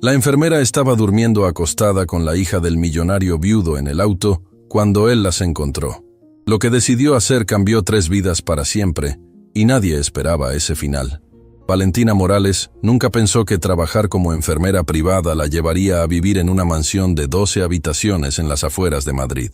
La enfermera estaba durmiendo acostada con la hija del millonario viudo en el auto cuando él las encontró. Lo que decidió hacer cambió 3 vidas para siempre, y nadie esperaba ese final. Valentina Morales nunca pensó que trabajar como enfermera privada la llevaría a vivir en una mansión de 12 habitaciones en las afueras de Madrid.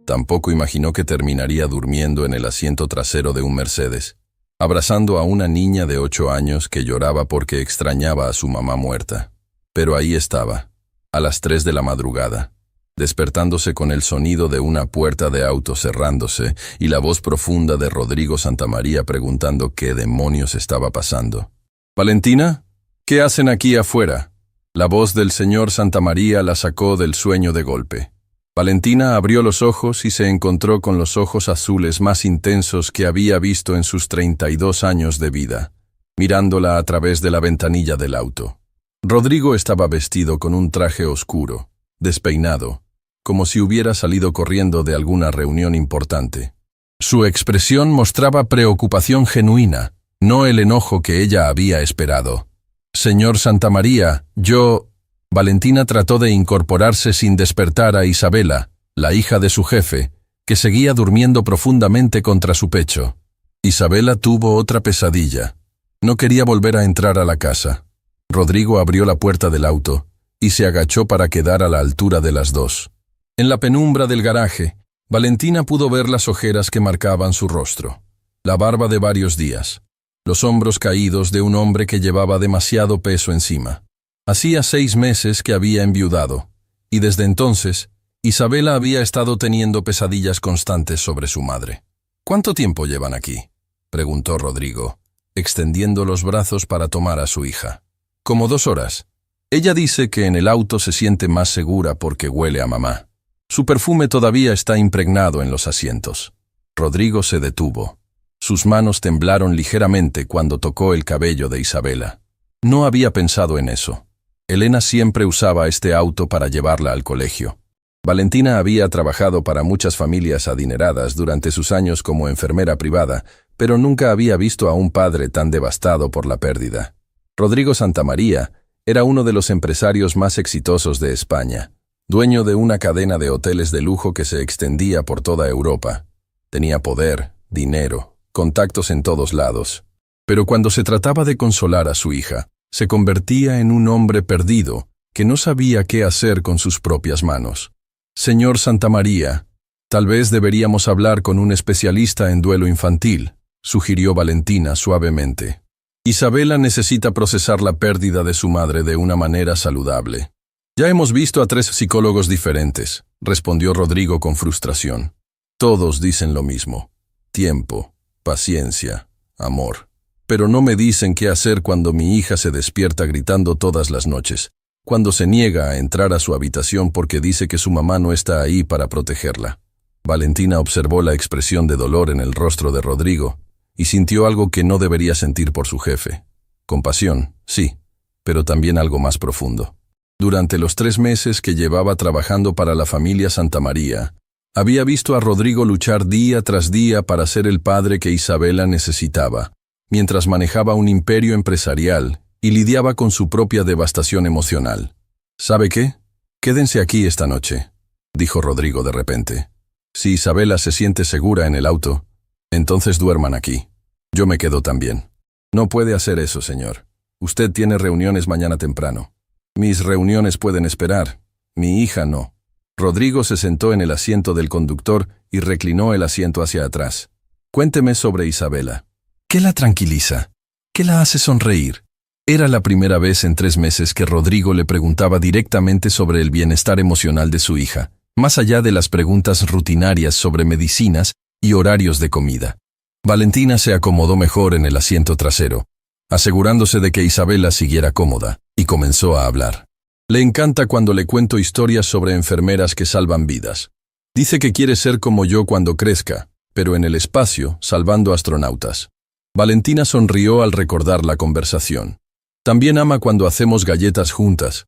Tampoco imaginó que terminaría durmiendo en el asiento trasero de un Mercedes, abrazando a una niña de 8 años que lloraba porque extrañaba a su mamá muerta. Pero ahí estaba, a las 3 de la madrugada, despertándose con el sonido de una puerta de auto cerrándose y la voz profunda de Rodrigo Santamaría preguntando qué demonios estaba pasando. «¿Valentina? ¿Qué hacen aquí afuera?». La voz del señor Santamaría la sacó del sueño de golpe. Valentina abrió los ojos y se encontró con los ojos azules más intensos que había visto en sus 32 años de vida, mirándola a través de la ventanilla del auto. Rodrigo estaba vestido con un traje oscuro, despeinado, como si hubiera salido corriendo de alguna reunión importante. Su expresión mostraba preocupación genuina, no el enojo que ella había esperado. «Señor Santamaría, yo...». Valentina trató de incorporarse sin despertar a Isabela, la hija de su jefe, que seguía durmiendo profundamente contra su pecho. Isabela tuvo otra pesadilla. No quería volver a entrar a la casa. Rodrigo abrió la puerta del auto y se agachó para quedar a la altura de las dos. En la penumbra del garaje, Valentina pudo ver las ojeras que marcaban su rostro, la barba de varios días, los hombros caídos de un hombre que llevaba demasiado peso encima. Hacía 6 meses que había enviudado, y desde entonces, Isabela había estado teniendo pesadillas constantes sobre su madre. «¿Cuánto tiempo llevan aquí?», preguntó Rodrigo, extendiendo los brazos para tomar a su hija. «Como 2 horas. Ella dice que en el auto se siente más segura porque huele a mamá. Su perfume todavía está impregnado en los asientos». Rodrigo se detuvo. Sus manos temblaron ligeramente cuando tocó el cabello de Isabela. No había pensado en eso. Elena siempre usaba este auto para llevarla al colegio. Valentina había trabajado para muchas familias adineradas durante sus años como enfermera privada, pero nunca había visto a un padre tan devastado por la pérdida. Rodrigo Santamaría era uno de los empresarios más exitosos de España, dueño de una cadena de hoteles de lujo que se extendía por toda Europa. Tenía poder, dinero, contactos en todos lados. Pero cuando se trataba de consolar a su hija, se convertía en un hombre perdido que no sabía qué hacer con sus propias manos. «Señor Santamaría, tal vez deberíamos hablar con un especialista en duelo infantil», sugirió Valentina suavemente. «Isabela necesita procesar la pérdida de su madre de una manera saludable». «Ya hemos visto a 3 psicólogos diferentes», respondió Rodrigo con frustración. «Todos dicen lo mismo: tiempo, paciencia, amor. Pero no me dicen qué hacer cuando mi hija se despierta gritando todas las noches, cuando se niega a entrar a su habitación porque dice que su mamá no está ahí para protegerla». Valentina observó la expresión de dolor en el rostro de Rodrigo y sintió algo que no debería sentir por su jefe. Compasión, sí, pero también algo más profundo. Durante los 3 meses que llevaba trabajando para la familia Santamaría, había visto a Rodrigo luchar día tras día para ser el padre que Isabela necesitaba, mientras manejaba un imperio empresarial y lidiaba con su propia devastación emocional. «¿Sabe qué? Quédense aquí esta noche», dijo Rodrigo de repente. «Si Isabela se siente segura en el auto, entonces duerman aquí. Yo me quedo también». «No puede hacer eso, señor. Usted tiene reuniones mañana temprano». «Mis reuniones pueden esperar. Mi hija no». Rodrigo se sentó en el asiento del conductor y reclinó el asiento hacia atrás. «Cuénteme sobre Isabela. ¿Qué la tranquiliza? ¿Qué la hace sonreír?». Era la primera vez en 3 meses que Rodrigo le preguntaba directamente sobre el bienestar emocional de su hija, más allá de las preguntas rutinarias sobre medicinas y horarios de comida. Valentina se acomodó mejor en el asiento trasero, asegurándose de que Isabela siguiera cómoda, y comenzó a hablar. «Le encanta cuando le cuento historias sobre enfermeras que salvan vidas. Dice que quiere ser como yo cuando crezca, pero en el espacio, salvando astronautas». Valentina sonrió al recordar la conversación. «También ama cuando hacemos galletas juntas.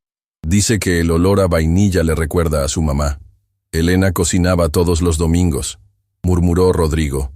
Dice que el olor a vainilla le recuerda a su mamá. Elena cocinaba todos los domingos», murmuró Rodrigo.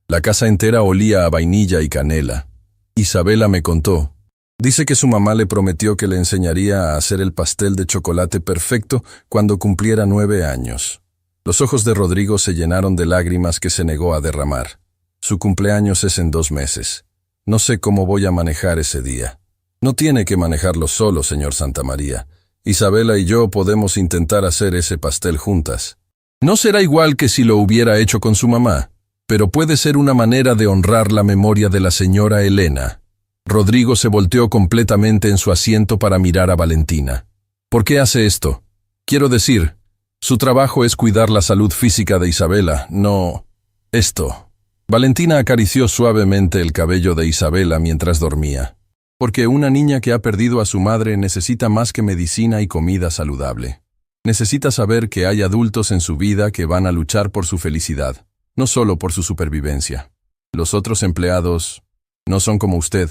«La casa entera olía a vainilla y canela. Isabela me contó». Dice que su mamá le prometió que le enseñaría a hacer el pastel de chocolate perfecto cuando cumpliera 9 años. Los ojos de Rodrigo se llenaron de lágrimas que se negó a derramar. Su cumpleaños es en 2 meses. No sé cómo voy a manejar ese día. No tiene que manejarlo solo, señor Santamaría. Isabela y yo podemos intentar hacer ese pastel juntas. No será igual que si lo hubiera hecho con su mamá, pero puede ser una manera de honrar la memoria de la señora Elena. Rodrigo se volteó completamente en su asiento para mirar a Valentina. ¿Por qué hace esto? Quiero decir, su trabajo es cuidar la salud física de Isabela, no esto. Valentina acarició suavemente el cabello de Isabela mientras dormía. Porque una niña que ha perdido a su madre necesita más que medicina y comida saludable. Necesita saber que hay adultos en su vida que van a luchar por su felicidad, no solo por su supervivencia. Los otros empleados no son como usted.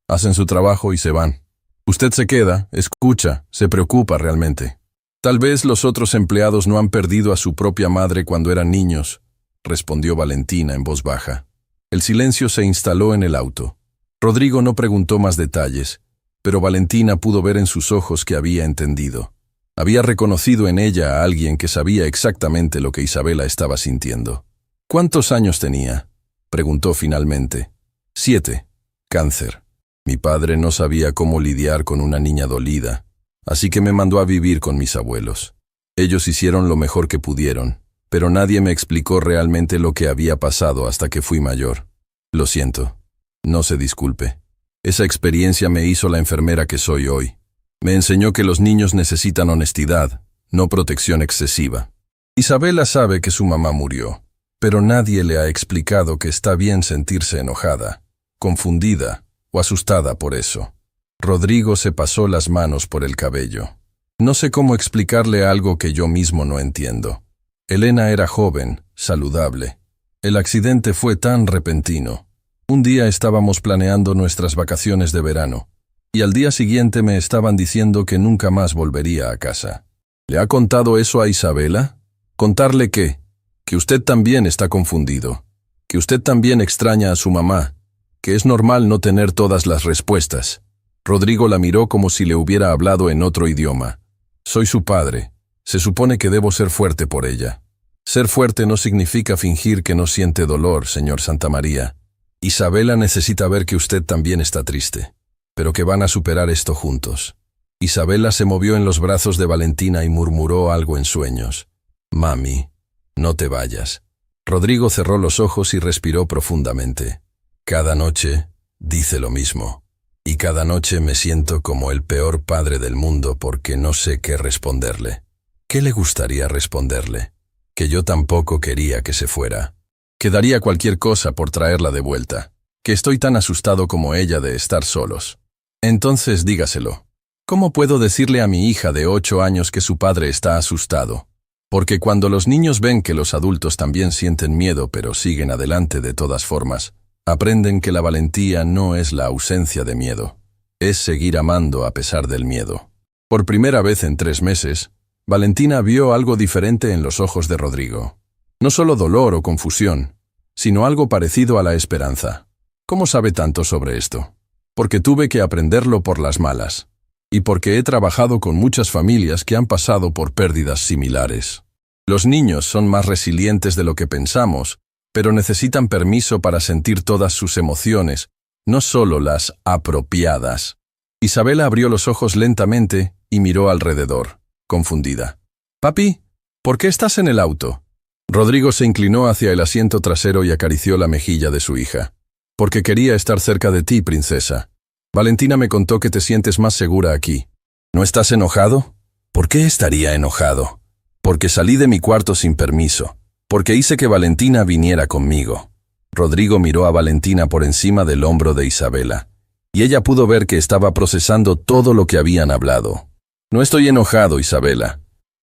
Hacen su trabajo y se van. Usted se queda, escucha, se preocupa realmente. Tal vez los otros empleados no han perdido a su propia madre cuando eran niños, respondió Valentina en voz baja. El silencio se instaló en el auto. Rodrigo no preguntó más detalles, pero Valentina pudo ver en sus ojos que había entendido. Había reconocido en ella a alguien que sabía exactamente lo que Isabela estaba sintiendo. ¿Cuántos años tenía?, preguntó finalmente. 7. Cáncer. Mi padre no sabía cómo lidiar con una niña dolida, así que me mandó a vivir con mis abuelos. Ellos hicieron lo mejor que pudieron, pero nadie me explicó realmente lo que había pasado hasta que fui mayor. Lo siento. No se disculpe. Esa experiencia me hizo la enfermera que soy hoy. Me enseñó que los niños necesitan honestidad, no protección excesiva. Isabela sabe que su mamá murió, pero nadie le ha explicado que está bien sentirse enojada, confundida o asustada por eso. Rodrigo se pasó las manos por el cabello. No sé cómo explicarle algo que yo mismo no entiendo. Elena era joven, saludable. El accidente fue tan repentino. Un día estábamos planeando nuestras vacaciones de verano, y al día siguiente me estaban diciendo que nunca más volvería a casa. ¿Le ha contado eso a Isabela? ¿Contarle qué? Que usted también está confundido, que usted también extraña a su mamá, que es normal no tener todas las respuestas. Rodrigo la miró como si le hubiera hablado en otro idioma. Soy su padre. Se supone que debo ser fuerte por ella. Ser fuerte no significa fingir que no siente dolor, señor Santamaría. Isabela necesita ver que usted también está triste, pero que van a superar esto juntos. Isabela se movió en los brazos de Valentina y murmuró algo en sueños. Mami, no te vayas. Rodrigo cerró los ojos y respiró profundamente. Cada noche dice lo mismo, y cada noche me siento como el peor padre del mundo porque no sé qué responderle. ¿Qué le gustaría responderle? Que yo tampoco quería que se fuera. Que daría cualquier cosa por traerla de vuelta. Que estoy tan asustado como ella de estar solos. Entonces dígaselo. ¿Cómo puedo decirle a mi hija de 8 años que su padre está asustado? Porque cuando los niños ven que los adultos también sienten miedo pero siguen adelante de todas formas, aprenden que la valentía no es la ausencia de miedo. Es seguir amando a pesar del miedo. Por primera vez en 3 meses, Valentina vio algo diferente en los ojos de Rodrigo. No solo dolor o confusión, sino algo parecido a la esperanza. ¿Cómo sabe tanto sobre esto? Porque tuve que aprenderlo por las malas. Y porque he trabajado con muchas familias que han pasado por pérdidas similares. Los niños son más resilientes de lo que pensamos, pero necesitan permiso para sentir todas sus emociones, no solo las apropiadas. Isabela abrió los ojos lentamente y miró alrededor, confundida. «Papi, ¿por qué estás en el auto?» Rodrigo se inclinó hacia el asiento trasero y acarició la mejilla de su hija. «Porque quería estar cerca de ti, princesa. Valentina me contó que te sientes más segura aquí. ¿No estás enojado?» «¿Por qué estaría enojado?» «Porque salí de mi cuarto sin permiso. Porque hice que Valentina viniera conmigo». Rodrigo miró a Valentina por encima del hombro de Isabela, y ella pudo ver que estaba procesando todo lo que habían hablado. «No estoy enojado, Isabela.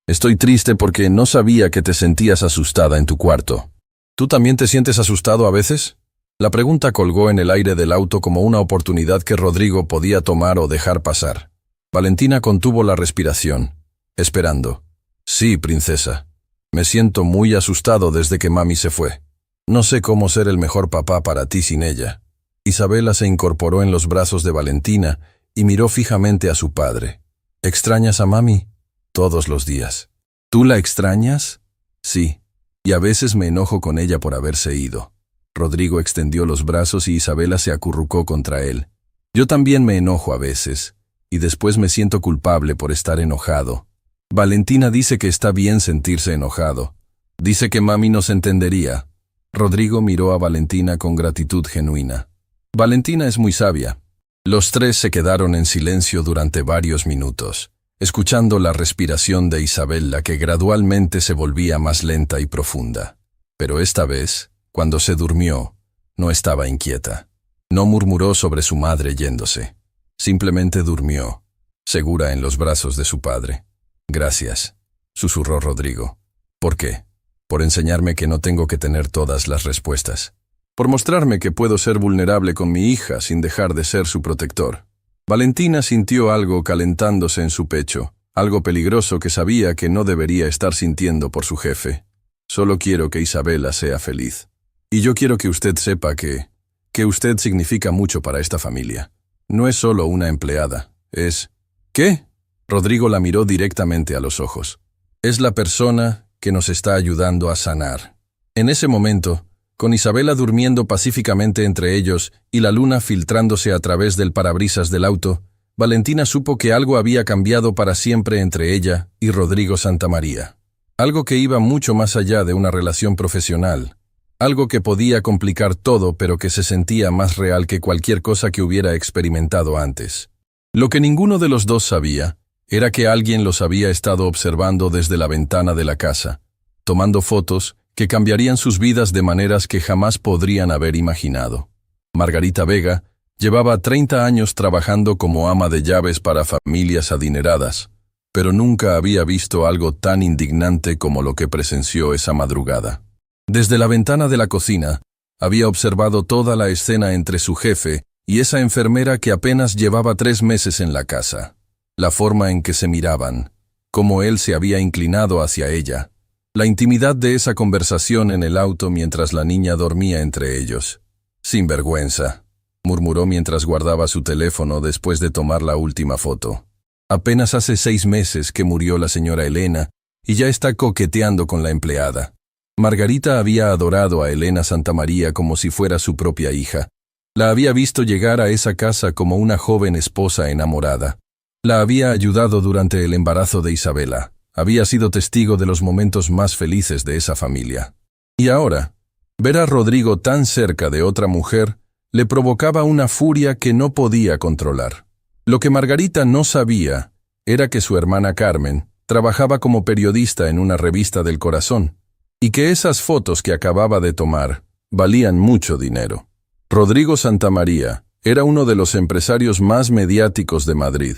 Estoy triste porque no sabía que te sentías asustada en tu cuarto». «¿Tú también te sientes asustado a veces?» La pregunta colgó en el aire del auto como una oportunidad que Rodrigo podía tomar o dejar pasar. Valentina contuvo la respiración, esperando. «Sí, princesa. Me siento muy asustado desde que mami se fue. No sé cómo ser el mejor papá para ti sin ella». Isabela se incorporó en los brazos de Valentina y miró fijamente a su padre. ¿Extrañas a mami? Todos los días. ¿Tú la extrañas? Sí, y a veces me enojo con ella por haberse ido. Rodrigo extendió los brazos y Isabela se acurrucó contra él. Yo también me enojo a veces, y después me siento culpable por estar enojado. Valentina dice que está bien sentirse enojado. Dice que mami nos entendería. Rodrigo miró a Valentina con gratitud genuina. Valentina es muy sabia. Los tres se quedaron en silencio durante varios minutos, escuchando la respiración de Isabela que gradualmente se volvía más lenta y profunda. Pero esta vez, cuando se durmió, no estaba inquieta. No murmuró sobre su madre yéndose. Simplemente durmió, segura en los brazos de su padre. Gracias, susurró Rodrigo. ¿Por qué? Por enseñarme que no tengo que tener todas las respuestas. Por mostrarme que puedo ser vulnerable con mi hija sin dejar de ser su protector. Valentina sintió algo calentándose en su pecho, algo peligroso que sabía que no debería estar sintiendo por su jefe. Solo quiero que Isabela sea feliz. Y yo quiero que usted sepa que usted significa mucho para esta familia. No es solo una empleada, es... ¿Qué? Rodrigo la miró directamente a los ojos. Es la persona que nos está ayudando a sanar. En ese momento, con Isabela durmiendo pacíficamente entre ellos y la luna filtrándose a través del parabrisas del auto, Valentina supo que algo había cambiado para siempre entre ella y Rodrigo Santamaría. Algo que iba mucho más allá de una relación profesional. Algo que podía complicar todo, pero que se sentía más real que cualquier cosa que hubiera experimentado antes. Lo que ninguno de los dos sabía era que alguien los había estado observando desde la ventana de la casa, tomando fotos que cambiarían sus vidas de maneras que jamás podrían haber imaginado. Margarita Vega llevaba 30 años trabajando como ama de llaves para familias adineradas, pero nunca había visto algo tan indignante como lo que presenció esa madrugada. Desde la ventana de la cocina, había observado toda la escena entre su jefe y esa enfermera que apenas llevaba 3 meses en la casa. La forma en que se miraban, cómo él se había inclinado hacia ella, la intimidad de esa conversación en el auto mientras la niña dormía entre ellos. «Sinvergüenza», murmuró mientras guardaba su teléfono después de tomar la última foto. Apenas hace 6 meses que murió la señora Elena y ya está coqueteando con la empleada. Margarita había adorado a Elena Santamaría como si fuera su propia hija. La había visto llegar a esa casa como una joven esposa enamorada. La había ayudado durante el embarazo de Isabela. Había sido testigo de los momentos más felices de esa familia. Y ahora, ver a Rodrigo tan cerca de otra mujer le provocaba una furia que no podía controlar. Lo que Margarita no sabía era que su hermana Carmen trabajaba como periodista en una revista del corazón, y que esas fotos que acababa de tomar valían mucho dinero. Rodrigo Santamaría era uno de los empresarios más mediáticos de Madrid,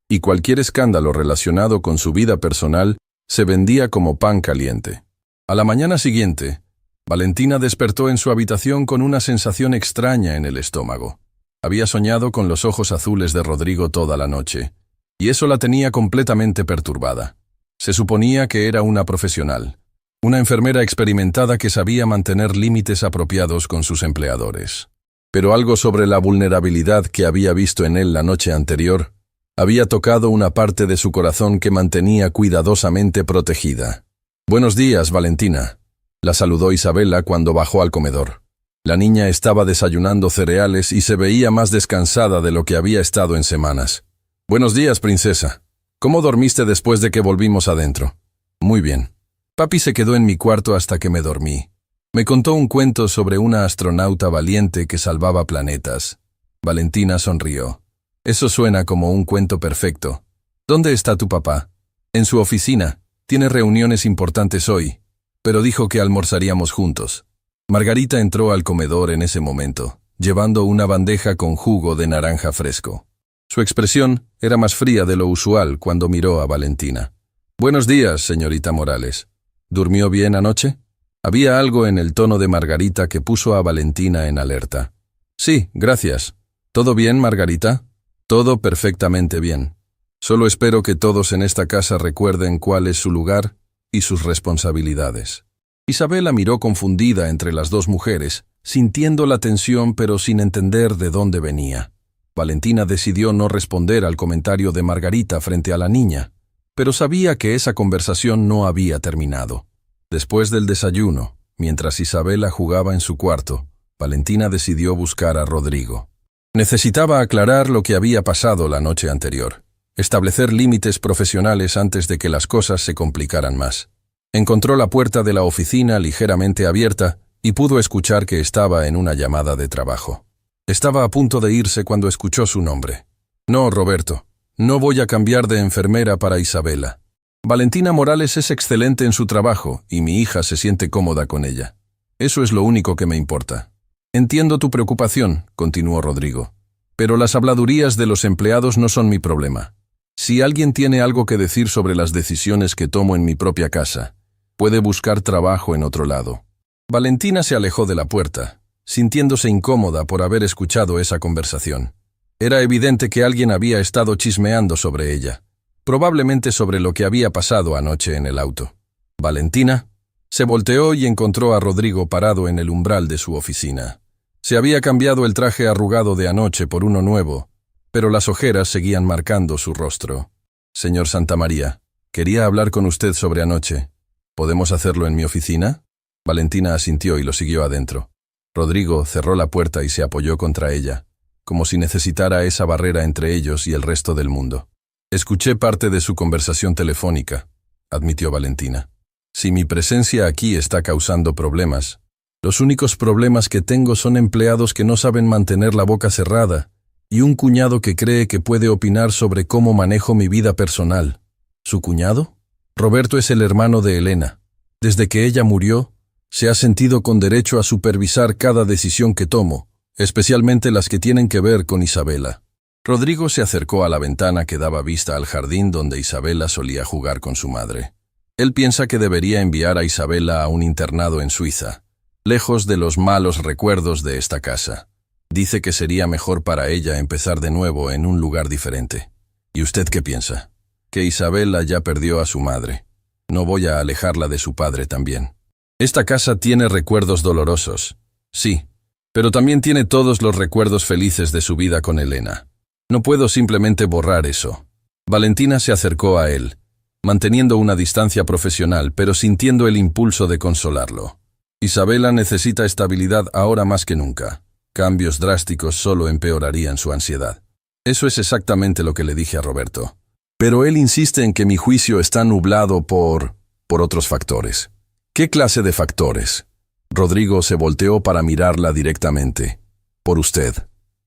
y cualquier escándalo relacionado con su vida personal se vendía como pan caliente. A la mañana siguiente, Valentina despertó en su habitación con una sensación extraña en el estómago. Había soñado con los ojos azules de Rodrigo toda la noche, y eso la tenía completamente perturbada. Se suponía que era una profesional, una enfermera experimentada que sabía mantener límites apropiados con sus empleadores. Pero algo sobre la vulnerabilidad que había visto en él la noche anterior había tocado una parte de su corazón que mantenía cuidadosamente protegida. «Buenos días, Valentina», la saludó Isabela cuando bajó al comedor. La niña estaba desayunando cereales y se veía más descansada de lo que había estado en semanas. «Buenos días, princesa. ¿Cómo dormiste después de que volvimos adentro?» «Muy bien. Papi se quedó en mi cuarto hasta que me dormí. Me contó un cuento sobre una astronauta valiente que salvaba planetas». Valentina sonrió. «Eso suena como un cuento perfecto. ¿Dónde está tu papá?» «En su oficina. Tiene reuniones importantes hoy, pero dijo que almorzaríamos juntos». Margarita entró al comedor en ese momento, llevando una bandeja con jugo de naranja fresco. Su expresión era más fría de lo usual cuando miró a Valentina. «Buenos días, señorita Morales. ¿Durmió bien anoche?» Había algo en el tono de Margarita que puso a Valentina en alerta. «Sí, gracias. ¿Todo bien, Margarita?» «Todo perfectamente bien. Solo espero que todos en esta casa recuerden cuál es su lugar y sus responsabilidades». Isabela miró confundida entre las dos mujeres, sintiendo la tensión pero sin entender de dónde venía. Valentina decidió no responder al comentario de Margarita frente a la niña, pero sabía que esa conversación no había terminado. Después del desayuno, mientras Isabela jugaba en su cuarto, Valentina decidió buscar a Rodrigo. Necesitaba aclarar lo que había pasado la noche anterior, establecer límites profesionales antes de que las cosas se complicaran más. Encontró la puerta de la oficina ligeramente abierta y pudo escuchar que estaba en una llamada de trabajo. Estaba a punto de irse cuando escuchó su nombre. No, Roberto, no voy a cambiar de enfermera para Isabela. Valentina Morales es excelente en su trabajo y mi hija se siente cómoda con ella. Eso es lo único que me importa. Entiendo tu preocupación, continuó Rodrigo, pero las habladurías de los empleados no son mi problema. Si alguien tiene algo que decir sobre las decisiones que tomo en mi propia casa, puede buscar trabajo en otro lado. Valentina se alejó de la puerta, sintiéndose incómoda por haber escuchado esa conversación. Era evidente que alguien había estado chismeando sobre ella, probablemente sobre lo que había pasado anoche en el auto. Valentina se volteó y encontró a Rodrigo parado en el umbral de su oficina. Se había cambiado el traje arrugado de anoche por uno nuevo, pero las ojeras seguían marcando su rostro. Señor Santamaría, quería hablar con usted sobre anoche. ¿Podemos hacerlo en mi oficina? Valentina asintió y lo siguió adentro. Rodrigo cerró la puerta y se apoyó contra ella, como si necesitara esa barrera entre ellos y el resto del mundo. Escuché parte de su conversación telefónica, admitió Valentina. Si mi presencia aquí está causando problemas, los únicos problemas que tengo son empleados que no saben mantener la boca cerrada y un cuñado que cree que puede opinar sobre cómo manejo mi vida personal. ¿Su cuñado? Roberto es el hermano de Elena. Desde que ella murió, se ha sentido con derecho a supervisar cada decisión que tomo, especialmente las que tienen que ver con Isabela. Rodrigo se acercó a la ventana que daba vista al jardín donde Isabela solía jugar con su madre. Él piensa que debería enviar a Isabela a un internado en Suiza, lejos de los malos recuerdos de esta casa. Dice que sería mejor para ella empezar de nuevo en un lugar diferente. ¿Y usted qué piensa? Que Isabela ya perdió a su madre. No voy a alejarla de su padre también. Esta casa tiene recuerdos dolorosos, sí, pero también tiene todos los recuerdos felices de su vida con Elena. No puedo simplemente borrar eso. Valentina se acercó a él, manteniendo una distancia profesional, pero sintiendo el impulso de consolarlo. Isabela necesita estabilidad ahora más que nunca. Cambios drásticos solo empeorarían su ansiedad. Eso es exactamente lo que le dije a Roberto. Pero él insiste en que mi juicio está nublado por otros factores. ¿Qué clase de factores? Rodrigo se volteó para mirarla directamente. Por usted.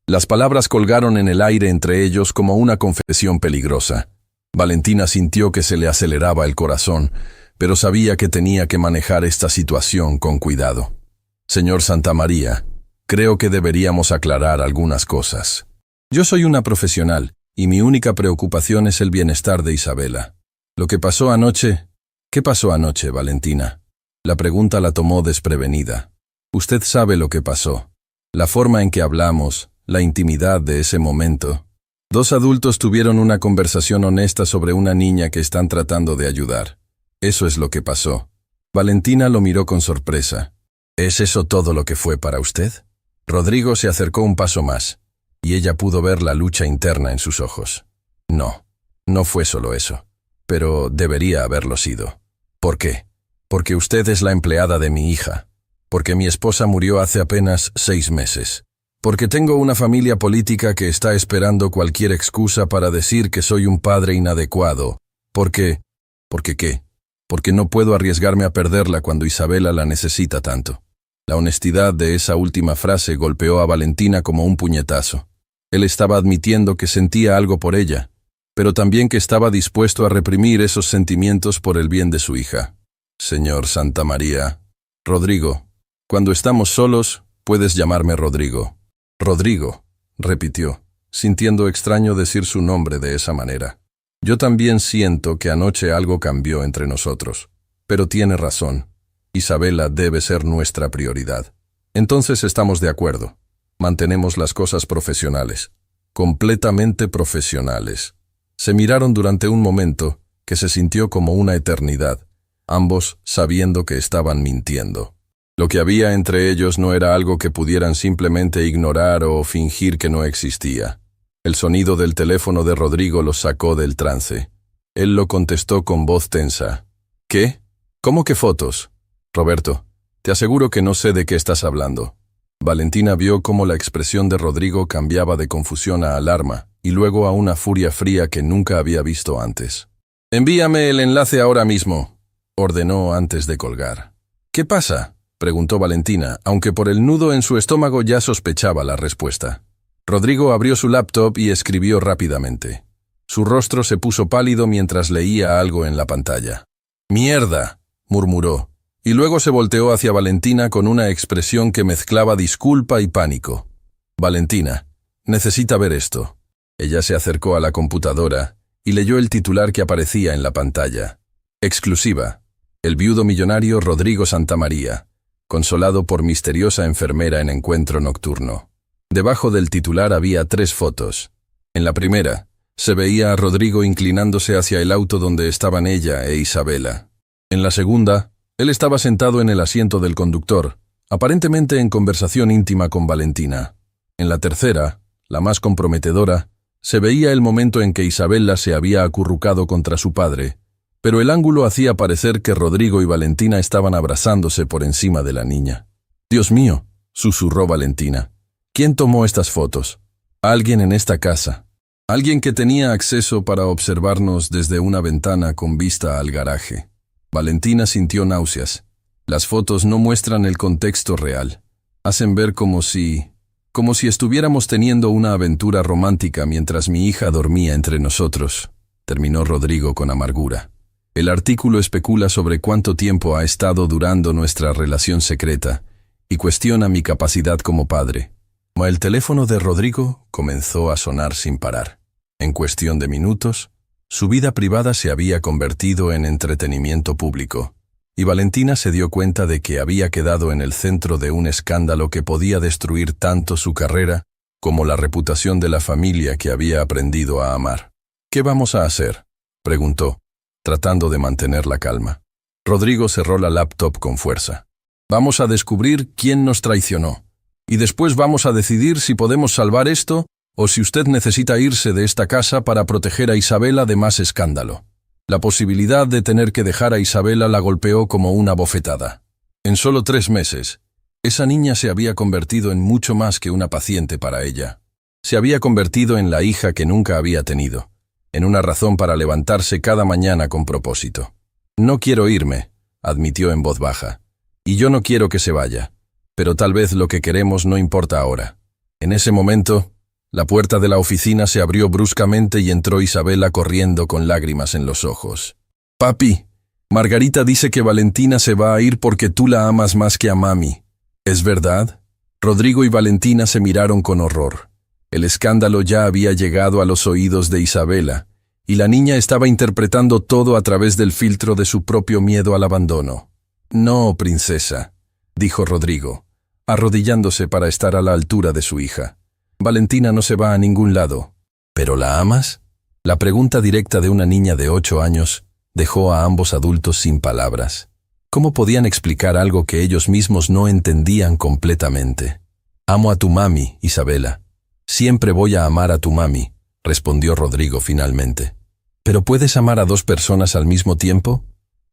Las palabras colgaron en el aire entre ellos como una confesión peligrosa. Valentina sintió que se le aceleraba el corazón, pero sabía que tenía que manejar esta situación con cuidado. Señor Santamaría, creo que deberíamos aclarar algunas cosas. Yo soy una profesional, y mi única preocupación es el bienestar de Isabela. Lo que pasó anoche... ¿Qué pasó anoche, Valentina? La pregunta la tomó desprevenida. Usted sabe lo que pasó. La forma en que hablamos, la intimidad de ese momento. Dos adultos tuvieron una conversación honesta sobre una niña que están tratando de ayudar. Eso es lo que pasó. Valentina lo miró con sorpresa. ¿Es eso todo lo que fue para usted? Rodrigo se acercó un paso más, y ella pudo ver la lucha interna en sus ojos. No fue solo eso, pero debería haberlo sido. ¿Por qué? Porque usted es la empleada de mi hija. Porque mi esposa murió hace apenas 6 meses. Porque tengo una familia política que está esperando cualquier excusa para decir que soy un padre inadecuado. ¿Por qué? ¿Por qué? Porque no puedo arriesgarme a perderla cuando Isabela la necesita tanto. La honestidad de esa última frase golpeó a Valentina como un puñetazo. Él estaba admitiendo que sentía algo por ella, pero también que estaba dispuesto a reprimir esos sentimientos por el bien de su hija. Señor Santamaría. Rodrigo. Cuando estamos solos, puedes llamarme Rodrigo. Rodrigo, repitió, sintiendo extraño decir su nombre de esa manera. Yo también siento que anoche algo cambió entre nosotros. Pero tiene razón. Isabela debe ser nuestra prioridad. Entonces estamos de acuerdo. Mantenemos las cosas profesionales. Completamente profesionales. Se miraron durante un momento que se sintió como una eternidad, ambos sabiendo que estaban mintiendo. Lo que había entre ellos no era algo que pudieran simplemente ignorar o fingir que no existía. El sonido del teléfono de Rodrigo los sacó del trance. Él lo contestó con voz tensa. ¿Qué? ¿Cómo que fotos? Roberto, te aseguro que no sé de qué estás hablando. Valentina vio cómo la expresión de Rodrigo cambiaba de confusión a alarma y luego a una furia fría que nunca había visto antes. «Envíame el enlace ahora mismo», ordenó antes de colgar. «¿Qué pasa?», preguntó Valentina, aunque por el nudo en su estómago ya sospechaba la respuesta. Rodrigo abrió su laptop y escribió rápidamente. Su rostro se puso pálido mientras leía algo en la pantalla. «¡Mierda!», murmuró, y luego se volteó hacia Valentina con una expresión que mezclaba disculpa y pánico. «Valentina, necesita ver esto». Ella se acercó a la computadora y leyó el titular que aparecía en la pantalla. Exclusiva. El viudo millonario Rodrigo Santamaría, consolado por misteriosa enfermera en encuentro nocturno. Debajo del titular había 3 fotos. En la primera, se veía a Rodrigo inclinándose hacia el auto donde estaban ella e Isabela. En la segunda, él estaba sentado en el asiento del conductor, aparentemente en conversación íntima con Valentina. En la tercera, la más comprometedora, se veía el momento en que Isabela se había acurrucado contra su padre, pero el ángulo hacía parecer que Rodrigo y Valentina estaban abrazándose por encima de la niña. «Dios mío», susurró Valentina. «¿Quién tomó estas fotos?» «Alguien en esta casa. Alguien que tenía acceso para observarnos desde una ventana con vista al garaje». Valentina sintió náuseas. Las fotos no muestran el contexto real. Hacen ver como si estuviéramos teniendo una aventura romántica mientras mi hija dormía entre nosotros, terminó Rodrigo con amargura. El artículo especula sobre cuánto tiempo ha estado durando nuestra relación secreta y cuestiona mi capacidad como padre. El teléfono de Rodrigo comenzó a sonar sin parar. En cuestión de minutos, su vida privada se había convertido en entretenimiento público, y Valentina se dio cuenta de que había quedado en el centro de un escándalo que podía destruir tanto su carrera como la reputación de la familia que había aprendido a amar. «¿Qué vamos a hacer?», preguntó, tratando de mantener la calma. Rodrigo cerró la laptop con fuerza. «Vamos a descubrir quién nos traicionó, y después vamos a decidir si podemos salvar esto o si usted necesita irse de esta casa para proteger a Isabela de más escándalo». La posibilidad de tener que dejar a Isabela la golpeó como una bofetada. En solo 3 meses, esa niña se había convertido en mucho más que una paciente para ella. Se había convertido en la hija que nunca había tenido, en una razón para levantarse cada mañana con propósito. «No quiero irme», admitió en voz baja, «y yo no quiero que se vaya, pero tal vez lo que queremos no importa ahora». En ese momento, la puerta de la oficina se abrió bruscamente y entró Isabela corriendo con lágrimas en los ojos. «Papi, Margarita dice que Valentina se va a ir porque tú la amas más que a mami. ¿Es verdad?». Rodrigo y Valentina se miraron con horror. El escándalo ya había llegado a los oídos de Isabela, y la niña estaba interpretando todo a través del filtro de su propio miedo al abandono. «No, princesa», dijo Rodrigo, arrodillándose para estar a la altura de su hija. «Valentina no se va a ningún lado». «¿Pero la amas?». La pregunta directa de una niña de 8 años dejó a ambos adultos sin palabras. ¿Cómo podían explicar algo que ellos mismos no entendían completamente? «Amo a tu mami, Isabela. Siempre voy a amar a tu mami», respondió Rodrigo finalmente. «¿Pero puedes amar a 2 personas al mismo tiempo?».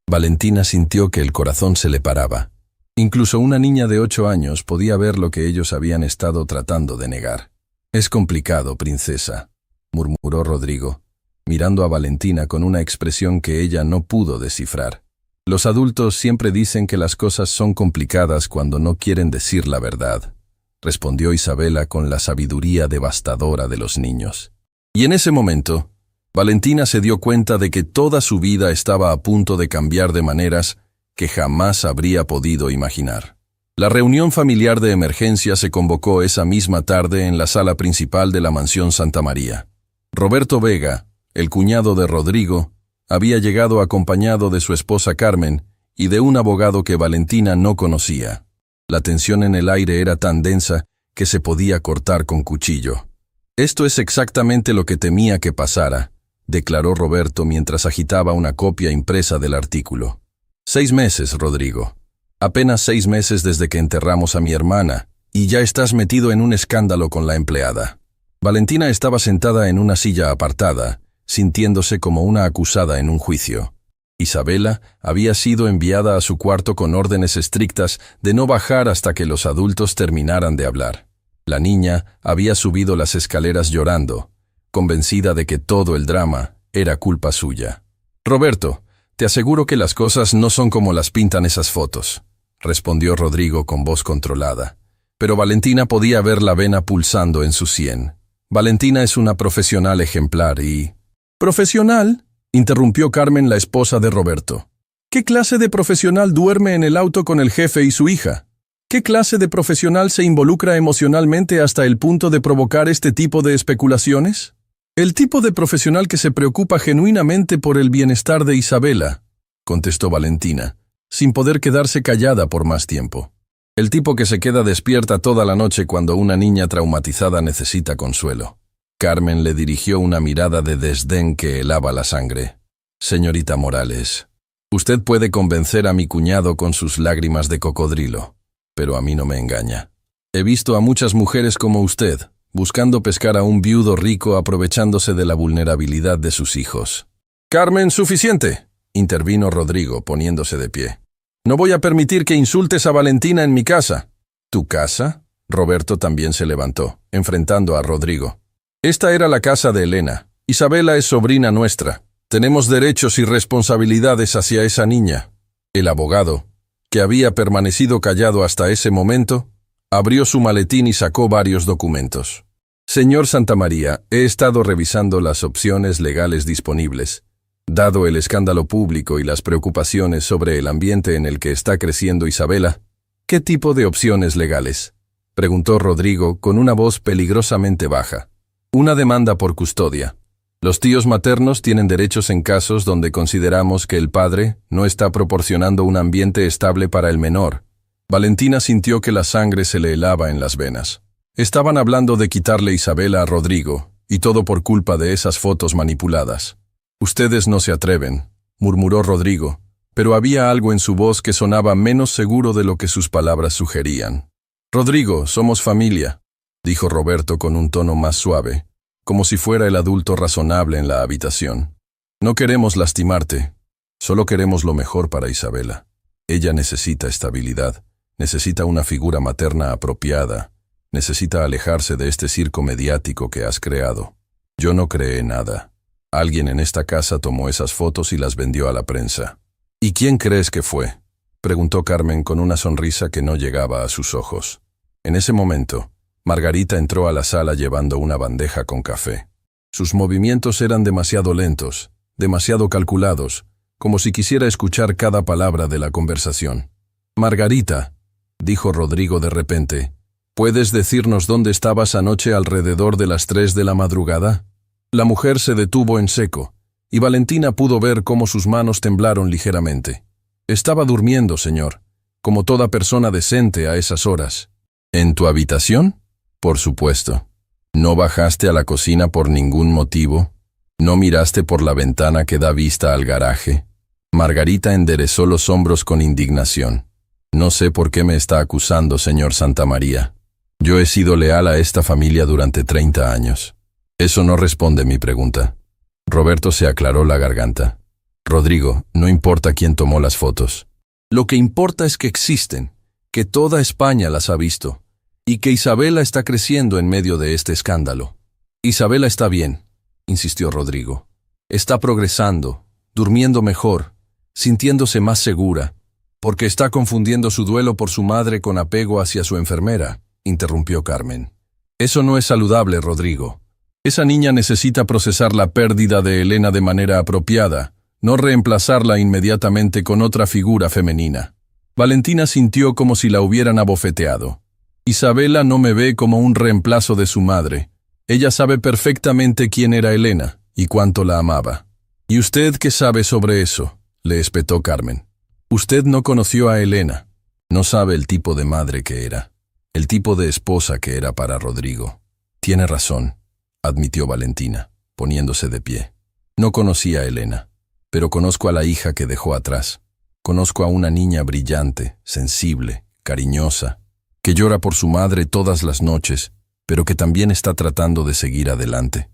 Valentina sintió que el corazón se le paraba. Incluso una niña de 8 años podía ver lo que ellos habían estado tratando de negar. «Es complicado, princesa», murmuró Rodrigo, mirando a Valentina con una expresión que ella no pudo descifrar. «Los adultos siempre dicen que las cosas son complicadas cuando no quieren decir la verdad», respondió Isabela con la sabiduría devastadora de los niños. Y en ese momento, Valentina se dio cuenta de que toda su vida estaba a punto de cambiar de maneras que jamás habría podido imaginar. La reunión familiar de emergencia se convocó esa misma tarde en la sala principal de la mansión Santamaría. Roberto Vega, el cuñado de Rodrigo, había llegado acompañado de su esposa Carmen y de un abogado que Valentina no conocía. La tensión en el aire era tan densa que se podía cortar con cuchillo. «Esto es exactamente lo que temía que pasara», declaró Roberto mientras agitaba una copia impresa del artículo. 6 meses, Rodrigo. Apenas 6 meses desde que enterramos a mi hermana, y ya estás metido en un escándalo con la empleada. Valentina estaba sentada en una silla apartada, sintiéndose como una acusada en un juicio. Isabela había sido enviada a su cuarto con órdenes estrictas de no bajar hasta que los adultos terminaran de hablar. La niña había subido las escaleras llorando, convencida de que todo el drama era culpa suya. «Roberto, te aseguro que las cosas no son como las pintan esas fotos», respondió Rodrigo con voz controlada. Pero Valentina podía ver la vena pulsando en su sien. Valentina es una profesional ejemplar y... «¿Profesional?», interrumpió Carmen, la esposa de Roberto. «¿Qué clase de profesional duerme en el auto con el jefe y su hija? ¿Qué clase de profesional se involucra emocionalmente hasta el punto de provocar este tipo de especulaciones? El tipo de profesional que se preocupa genuinamente por el bienestar de Isabela», contestó Valentina, sin poder quedarse callada por más tiempo. «El tipo que se queda despierta toda la noche cuando una niña traumatizada necesita consuelo». Carmen le dirigió una mirada de desdén que helaba la sangre. «Señorita Morales, usted puede convencer a mi cuñado con sus lágrimas de cocodrilo, pero a mí no me engaña. He visto a muchas mujeres como usted, buscando pescar a un viudo rico aprovechándose de la vulnerabilidad de sus hijos». «Carmen, suficiente», intervino Rodrigo, poniéndose de pie. «No voy a permitir que insultes a Valentina en mi casa». «¿Tu casa?». Roberto también se levantó, enfrentando a Rodrigo. «Esta era la casa de Elena. Isabela es sobrina nuestra. Tenemos derechos y responsabilidades hacia esa niña». El abogado, que había permanecido callado hasta ese momento, abrió su maletín y sacó varios documentos. «Señor Santamaría, he estado revisando las opciones legales disponibles. Dado el escándalo público y las preocupaciones sobre el ambiente en el que está creciendo Isabela, ¿qué tipo de opciones legales?», preguntó Rodrigo con una voz peligrosamente baja. «Una demanda por custodia. Los tíos maternos tienen derechos en casos donde consideramos que el padre no está proporcionando un ambiente estable para el menor». Valentina sintió que la sangre se le helaba en las venas. Estaban hablando de quitarle Isabela a Rodrigo, y todo por culpa de esas fotos manipuladas. «Ustedes no se atreven», murmuró Rodrigo, pero había algo en su voz que sonaba menos seguro de lo que sus palabras sugerían. «Rodrigo, somos familia», dijo Roberto con un tono más suave, como si fuera el adulto razonable en la habitación. «No queremos lastimarte, solo queremos lo mejor para Isabela. Ella necesita estabilidad, necesita una figura materna apropiada, necesita alejarse de este circo mediático que has creado. Yo no creé nada. Alguien en esta casa tomó esas fotos y las vendió a la prensa». «¿Y quién crees que fue?», preguntó Carmen con una sonrisa que no llegaba a sus ojos. En ese momento, Margarita entró a la sala llevando una bandeja con café. Sus movimientos eran demasiado lentos, demasiado calculados, como si quisiera escuchar cada palabra de la conversación. «Margarita», dijo Rodrigo de repente, «¿puedes decirnos dónde estabas anoche alrededor de las 3 de la madrugada?» La mujer se detuvo en seco, y Valentina pudo ver cómo sus manos temblaron ligeramente. «Estaba durmiendo, señor, como toda persona decente a esas horas». «¿En tu habitación?». «Por supuesto». «¿No bajaste a la cocina por ningún motivo? ¿No miraste por la ventana que da vista al garaje?». Margarita enderezó los hombros con indignación. «No sé por qué me está acusando, señor Santamaría. Yo he sido leal a esta familia durante 30 años. Eso no responde mi pregunta». Roberto se aclaró la garganta. «Rodrigo, no importa quién tomó las fotos. Lo que importa es que existen, que toda España las ha visto, y que Isabela está creciendo en medio de este escándalo». «Isabela está bien», insistió Rodrigo. «Está progresando, durmiendo mejor, sintiéndose más segura, porque está confundiendo su duelo por su madre con apego hacia su enfermera», interrumpió Carmen. «Eso no es saludable, Rodrigo. Esa niña necesita procesar la pérdida de Elena de manera apropiada, no reemplazarla inmediatamente con otra figura femenina». Valentina sintió como si la hubieran abofeteado. «Isabela no me ve como un reemplazo de su madre. Ella sabe perfectamente quién era Elena y cuánto la amaba». «¿Y usted qué sabe sobre eso?», le espetó Carmen. «Usted no conoció a Elena. No sabe el tipo de madre que era, el tipo de esposa que era para Rodrigo». «Tiene razón», admitió Valentina, poniéndose de pie. «No conocí a Elena, pero conozco a la hija que dejó atrás. Conozco a una niña brillante, sensible, cariñosa, que llora por su madre todas las noches pero que también está tratando de seguir adelante.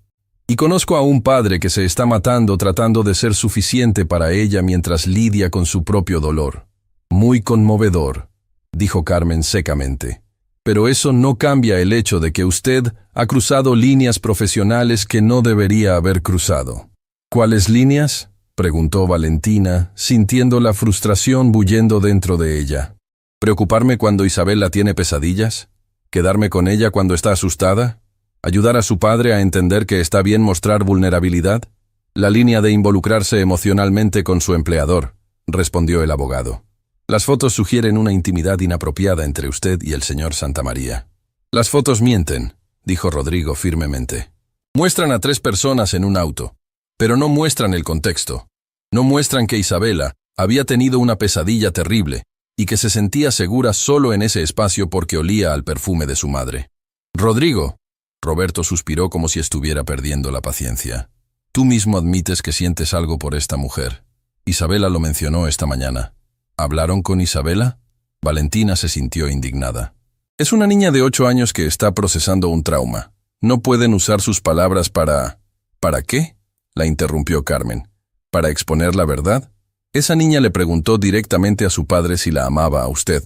Y conozco a un padre que se está matando tratando de ser suficiente para ella mientras lidia con su propio dolor. Muy conmovedor, dijo Carmen secamente. Pero eso no cambia el hecho de que usted ha cruzado líneas profesionales que no debería haber cruzado. ¿Cuáles líneas?, preguntó Valentina, sintiendo la frustración bullendo dentro de ella. ¿Preocuparme cuando Isabela tiene pesadillas? ¿Quedarme con ella cuando está asustada? ¿Ayudar a su padre a entender que está bien mostrar vulnerabilidad? La línea de involucrarse emocionalmente con su empleador, respondió el abogado. Las fotos sugieren una intimidad inapropiada entre usted y el señor Santamaría. Las fotos mienten, dijo Rodrigo firmemente. Muestran a 3 personas en un auto, pero no muestran el contexto. No muestran que Isabela había tenido una pesadilla terrible y que se sentía segura solo en ese espacio porque olía al perfume de su madre. Rodrigo, Roberto suspiró como si estuviera perdiendo la paciencia. Tú mismo admites que sientes algo por esta mujer. Isabela lo mencionó esta mañana. ¿Hablaron con Isabela? Valentina se sintió indignada. Es una niña de 8 años que está procesando un trauma. No pueden usar sus palabras para... ¿Para qué?, la interrumpió Carmen. ¿Para exponer la verdad? Esa niña le preguntó directamente a su padre si la amaba a usted.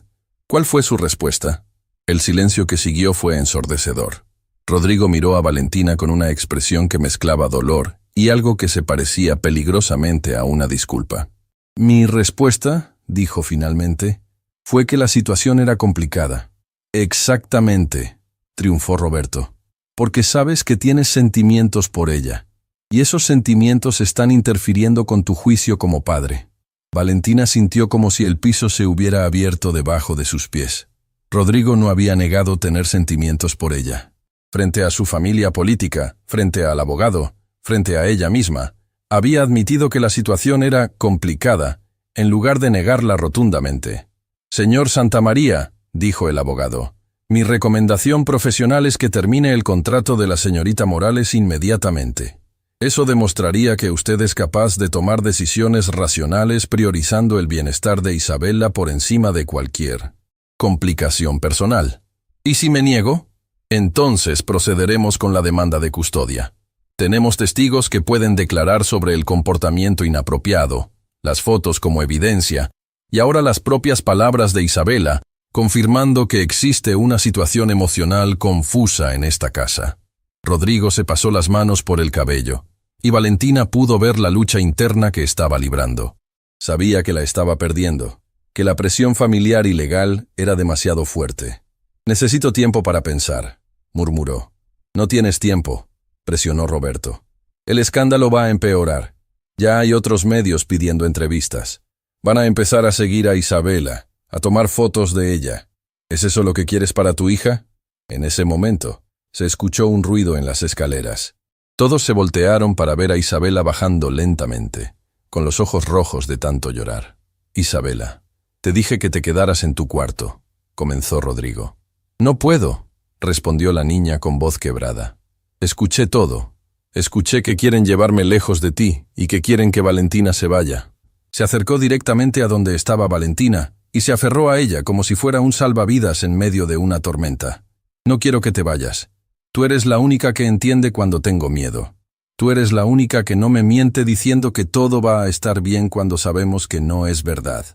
¿Cuál fue su respuesta? El silencio que siguió fue ensordecedor. Rodrigo miró a Valentina con una expresión que mezclaba dolor y algo que se parecía peligrosamente a una disculpa. Mi respuesta, dijo finalmente, fue que la situación era complicada. Exactamente, triunfó Roberto, porque sabes que tienes sentimientos por ella, y esos sentimientos están interfiriendo con tu juicio como padre. Valentina sintió como si el piso se hubiera abierto debajo de sus pies. Rodrigo no había negado tener sentimientos por ella. Frente a su familia política, frente al abogado, frente a ella misma, había admitido que la situación era complicada, en lugar de negarla rotundamente. Señor Santamaría, dijo el abogado, mi recomendación profesional es que termine el contrato de la señorita Morales inmediatamente. Eso demostraría que usted es capaz de tomar decisiones racionales priorizando el bienestar de Isabela por encima de cualquier complicación personal. ¿Y si me niego? Entonces procederemos con la demanda de custodia. Tenemos testigos que pueden declarar sobre el comportamiento inapropiado, las fotos como evidencia, y ahora las propias palabras de Isabela, confirmando que existe una situación emocional confusa en esta casa. Rodrigo se pasó las manos por el cabello, y Valentina pudo ver la lucha interna que estaba librando. Sabía que la estaba perdiendo, que la presión familiar y legal era demasiado fuerte. Necesito tiempo para pensar, murmuró. No tienes tiempo, presionó Roberto. El escándalo va a empeorar. Ya hay otros medios pidiendo entrevistas. Van a empezar a seguir a Isabela, a tomar fotos de ella. ¿Es eso lo que quieres para tu hija? En ese momento, se escuchó un ruido en las escaleras. Todos se voltearon para ver a Isabela bajando lentamente, con los ojos rojos de tanto llorar. Isabela, te dije que te quedaras en tu cuarto, comenzó Rodrigo. No puedo, respondió la niña con voz quebrada. Escuché todo. Escuché que quieren llevarme lejos de ti y que quieren que Valentina se vaya. Se acercó directamente a donde estaba Valentina y se aferró a ella como si fuera un salvavidas en medio de una tormenta. No quiero que te vayas. Tú eres la única que entiende cuando tengo miedo. Tú eres la única que no me miente diciendo que todo va a estar bien cuando sabemos que no es verdad.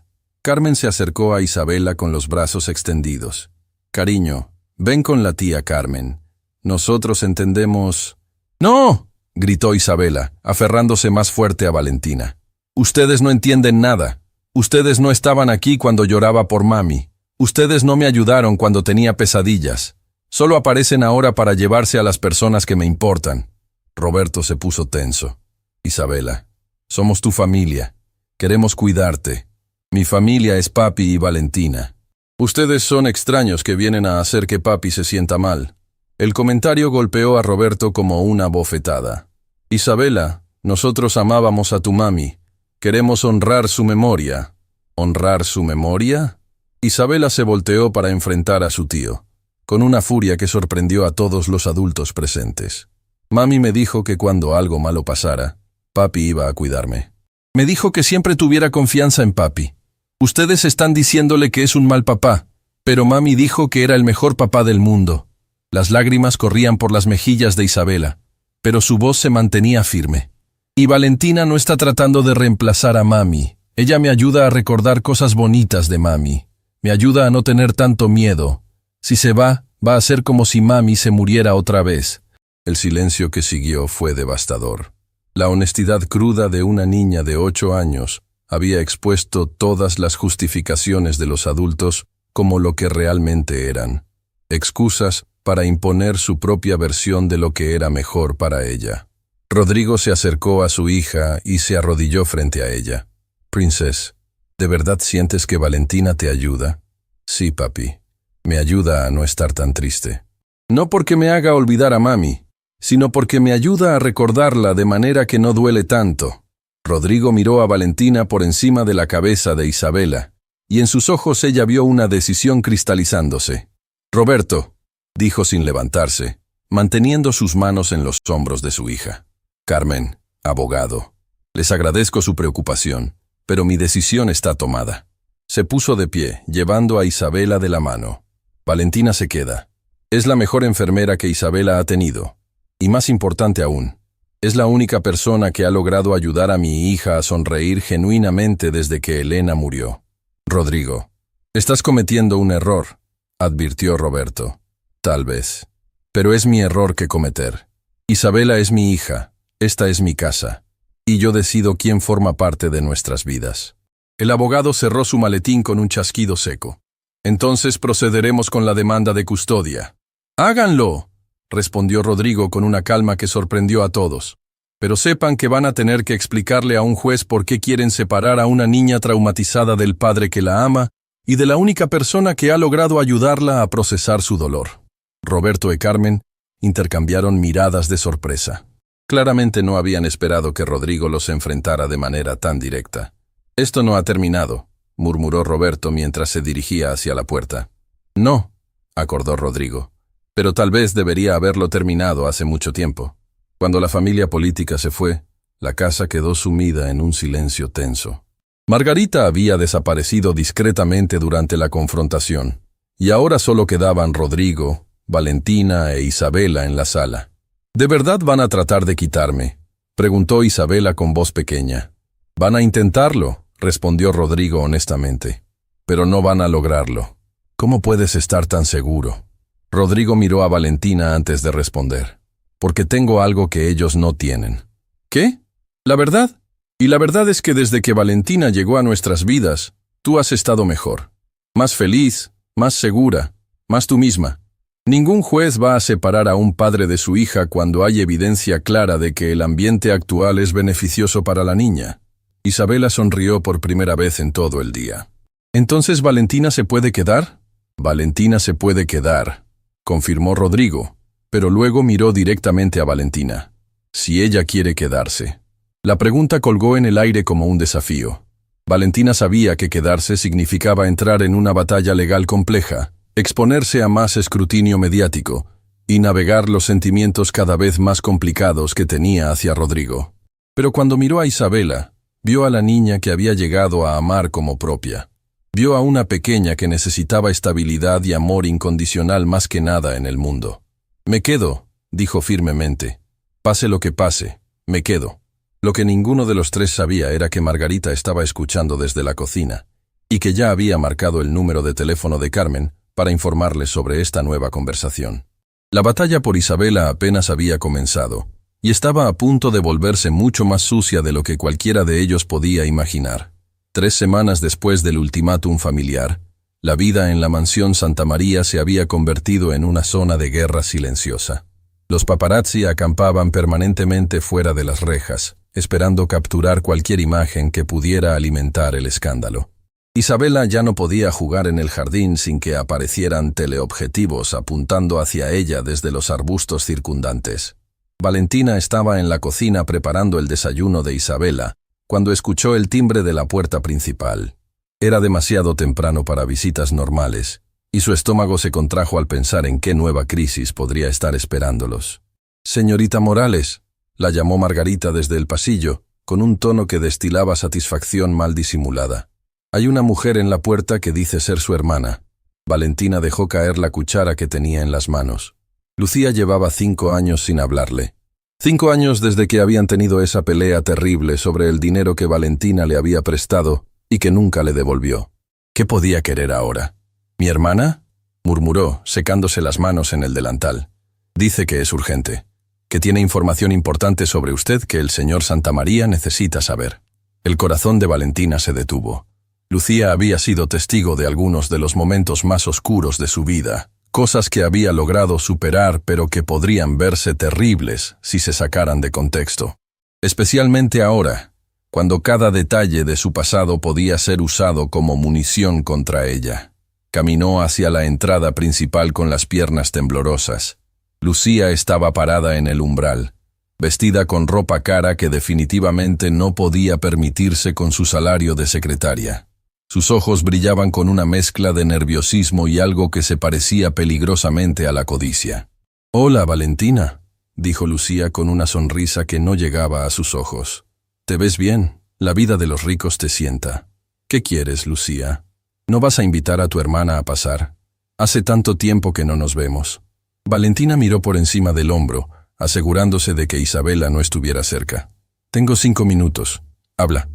Carmen se acercó a Isabela con los brazos extendidos. Cariño, ven con la tía Carmen. Nosotros entendemos... ¡No!, gritó Isabela, aferrándose más fuerte a Valentina. Ustedes no entienden nada. Ustedes no estaban aquí cuando lloraba por mami. Ustedes no me ayudaron cuando tenía pesadillas. Solo aparecen ahora para llevarse a las personas que me importan. Roberto se puso tenso. Isabela, somos tu familia. Queremos cuidarte. Mi familia es papi y Valentina. Ustedes son extraños que vienen a hacer que papi se sienta mal. El comentario golpeó a Roberto como una bofetada. Isabela, nosotros amábamos a tu mami. Queremos honrar su memoria. ¿Honrar su memoria? Isabela se volteó para enfrentar a su tío, con una furia que sorprendió a todos los adultos presentes. Mami me dijo que cuando algo malo pasara, papi iba a cuidarme. Me dijo que siempre tuviera confianza en papi. Ustedes están diciéndole que es un mal papá, pero mami dijo que era el mejor papá del mundo. Las lágrimas corrían por las mejillas de Isabela, pero su voz se mantenía firme. Y Valentina no está tratando de reemplazar a mami. Ella me ayuda a recordar cosas bonitas de mami. Me ayuda a no tener tanto miedo. Si se va a ser como si mami se muriera otra vez. El silencio que siguió fue devastador. La honestidad cruda de una niña de 8 años había expuesto todas las justificaciones de los adultos como lo que realmente eran. Excusas para imponer su propia versión de lo que era mejor para ella. Rodrigo se acercó a su hija y se arrodilló frente a ella. «Princess, ¿de verdad sientes que Valentina te ayuda?» «Sí, papi. Me ayuda a no estar tan triste. No porque me haga olvidar a mami, sino porque me ayuda a recordarla de manera que no duele tanto». Rodrigo miró a Valentina por encima de la cabeza de Isabela, y en sus ojos ella vio una decisión cristalizándose. «Roberto», dijo sin levantarse, manteniendo sus manos en los hombros de su hija. «Carmen, abogado, les agradezco su preocupación, pero mi decisión está tomada». Se puso de pie, llevando a Isabela de la mano. «Valentina se queda. Es la mejor enfermera que Isabela ha tenido. Y más importante aún, es la única persona que ha logrado ayudar a mi hija a sonreír genuinamente desde que Elena murió». «Rodrigo, estás cometiendo un error», advirtió Roberto. «Tal vez. Pero es mi error que cometer. Isabela es mi hija, esta es mi casa, y yo decido quién forma parte de nuestras vidas». El abogado cerró su maletín con un chasquido seco. «Entonces procederemos con la demanda de custodia». «Háganlo», respondió Rodrigo con una calma que sorprendió a todos. «Pero sepan que van a tener que explicarle a un juez por qué quieren separar a una niña traumatizada del padre que la ama y de la única persona que ha logrado ayudarla a procesar su dolor». Roberto y Carmen intercambiaron miradas de sorpresa. Claramente no habían esperado que Rodrigo los enfrentara de manera tan directa. «Esto no ha terminado», murmuró Roberto mientras se dirigía hacia la puerta. «No», acordó Rodrigo, «pero tal vez debería haberlo terminado hace mucho tiempo». Cuando la familia política se fue, la casa quedó sumida en un silencio tenso. Margarita había desaparecido discretamente durante la confrontación, y ahora solo quedaban Rodrigo, Valentina e Isabela en la sala. «¿De verdad van a tratar de quitarme?», preguntó Isabela con voz pequeña. «Van a intentarlo», respondió Rodrigo honestamente, «pero no van a lograrlo». «¿Cómo puedes estar tan seguro?». Rodrigo miró a Valentina antes de responder. «Porque tengo algo que ellos no tienen». «¿Qué? ¿La verdad?» «Y la verdad es que desde que Valentina llegó a nuestras vidas, tú has estado mejor. Más feliz, más segura, más tú misma. Ningún juez va a separar a un padre de su hija cuando hay evidencia clara de que el ambiente actual es beneficioso para la niña». Isabela sonrió por primera vez en todo el día. «¿Entonces Valentina se puede quedar?» «Valentina se puede quedar», confirmó Rodrigo, pero luego miró directamente a Valentina. «Si ella quiere quedarse». La pregunta colgó en el aire como un desafío. Valentina sabía que quedarse significaba entrar en una batalla legal compleja, exponerse a más escrutinio mediático y navegar los sentimientos cada vez más complicados que tenía hacia Rodrigo. Pero cuando miró a Isabela, vio a la niña que había llegado a amar como propia. Vio a una pequeña que necesitaba estabilidad y amor incondicional más que nada en el mundo. «Me quedo», dijo firmemente. «Pase lo que pase, me quedo». Lo que ninguno de los tres sabía era que Margarita estaba escuchando desde la cocina y que ya había marcado el número de teléfono de Carmen para informarles sobre esta nueva conversación. La batalla por Isabela apenas había comenzado y estaba a punto de volverse mucho más sucia de lo que cualquiera de ellos podía imaginar. 3 semanas después del ultimátum familiar, la vida en la mansión Santa María se había convertido en una zona de guerra silenciosa. Los paparazzi acampaban permanentemente fuera de las rejas, esperando capturar cualquier imagen que pudiera alimentar el escándalo. Isabela ya no podía jugar en el jardín sin que aparecieran teleobjetivos apuntando hacia ella desde los arbustos circundantes. Valentina estaba en la cocina preparando el desayuno de Isabela, cuando escuchó el timbre de la puerta principal. Era demasiado temprano para visitas normales, y su estómago se contrajo al pensar en qué nueva crisis podría estar esperándolos. «Señorita Morales», la llamó Margarita desde el pasillo, con un tono que destilaba satisfacción mal disimulada. «Hay una mujer en la puerta que dice ser su hermana». Valentina dejó caer la cuchara que tenía en las manos. Lucía llevaba 5 años sin hablarle. 5 años desde que habían tenido esa pelea terrible sobre el dinero que Valentina le había prestado y que nunca le devolvió. ¿Qué podía querer ahora? ¿Mi hermana?, murmuró, secándose las manos en el delantal. Dice que es urgente, que tiene información importante sobre usted que el señor Santamaría necesita saber. El corazón de Valentina se detuvo. Lucía había sido testigo de algunos de los momentos más oscuros de su vida, cosas que había logrado superar pero que podrían verse terribles si se sacaran de contexto. Especialmente ahora, cuando cada detalle de su pasado podía ser usado como munición contra ella. Caminó hacia la entrada principal con las piernas temblorosas. Lucía estaba parada en el umbral, vestida con ropa cara que definitivamente no podía permitirse con su salario de secretaria. Sus ojos brillaban con una mezcla de nerviosismo y algo que se parecía peligrosamente a la codicia. «Hola, Valentina», dijo Lucía con una sonrisa que no llegaba a sus ojos. «Te ves bien, la vida de los ricos te sienta. ¿Qué quieres, Lucía? ¿No vas a invitar a tu hermana a pasar? Hace tanto tiempo que no nos vemos». Valentina miró por encima del hombro, asegurándose de que Isabela no estuviera cerca. «Tengo 5 minutos. Habla».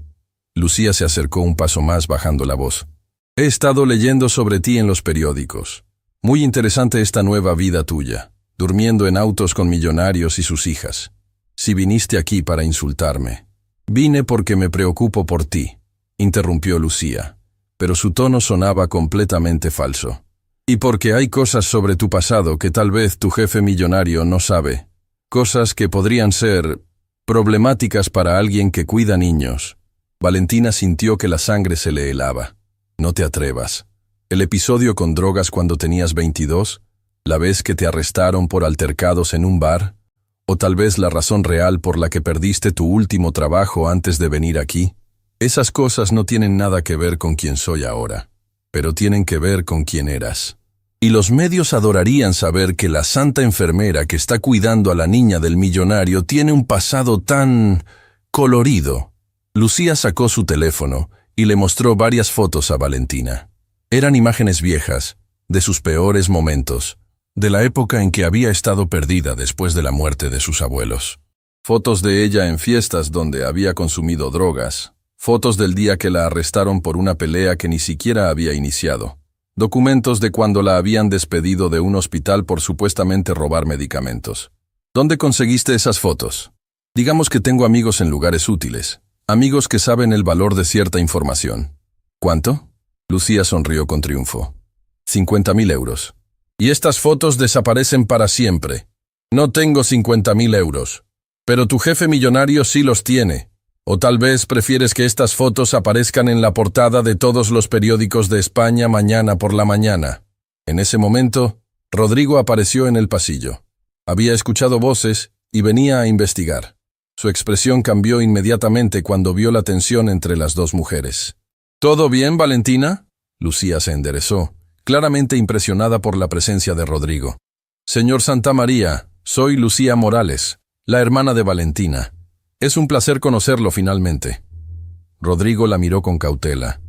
Lucía se acercó un paso más bajando la voz. «He estado leyendo sobre ti en los periódicos. Muy interesante esta nueva vida tuya, durmiendo en autos con millonarios y sus hijas. Si viniste aquí para insultarme». «Vine porque me preocupo por ti», interrumpió Lucía, pero su tono sonaba completamente falso. «Y porque hay cosas sobre tu pasado que tal vez tu jefe millonario no sabe. Cosas que podrían ser problemáticas para alguien que cuida niños». Valentina sintió que la sangre se le helaba. «No te atrevas. ¿El episodio con drogas cuando tenías 22? ¿La vez que te arrestaron por altercados en un bar? ¿O tal vez la razón real por la que perdiste tu último trabajo antes de venir aquí? Esas cosas no tienen nada que ver con quién soy ahora, pero tienen que ver con quién eras. Y los medios adorarían saber que la santa enfermera que está cuidando a la niña del millonario tiene un pasado tan colorido». Lucía sacó su teléfono y le mostró varias fotos a Valentina. Eran imágenes viejas, de sus peores momentos, de la época en que había estado perdida después de la muerte de sus abuelos. Fotos de ella en fiestas donde había consumido drogas, fotos del día que la arrestaron por una pelea que ni siquiera había iniciado, documentos de cuando la habían despedido de un hospital por supuestamente robar medicamentos. ¿Dónde conseguiste esas fotos? Digamos que tengo amigos en lugares útiles. Amigos que saben el valor de cierta información. ¿Cuánto? Lucía sonrió con triunfo. 50.000 euros. Y estas fotos desaparecen para siempre. No tengo 50.000 euros. Pero tu jefe millonario sí los tiene. O tal vez prefieres que estas fotos aparezcan en la portada de todos los periódicos de España mañana por la mañana. En ese momento, Rodrigo apareció en el pasillo. Había escuchado voces y venía a investigar. Su expresión cambió inmediatamente cuando vio la tensión entre las dos mujeres. ¿Todo bien, Valentina? Lucía se enderezó, claramente impresionada por la presencia de Rodrigo. Señor Santamaría, soy Lucía Morales, la hermana de Valentina. Es un placer conocerlo finalmente. Rodrigo la miró con cautela.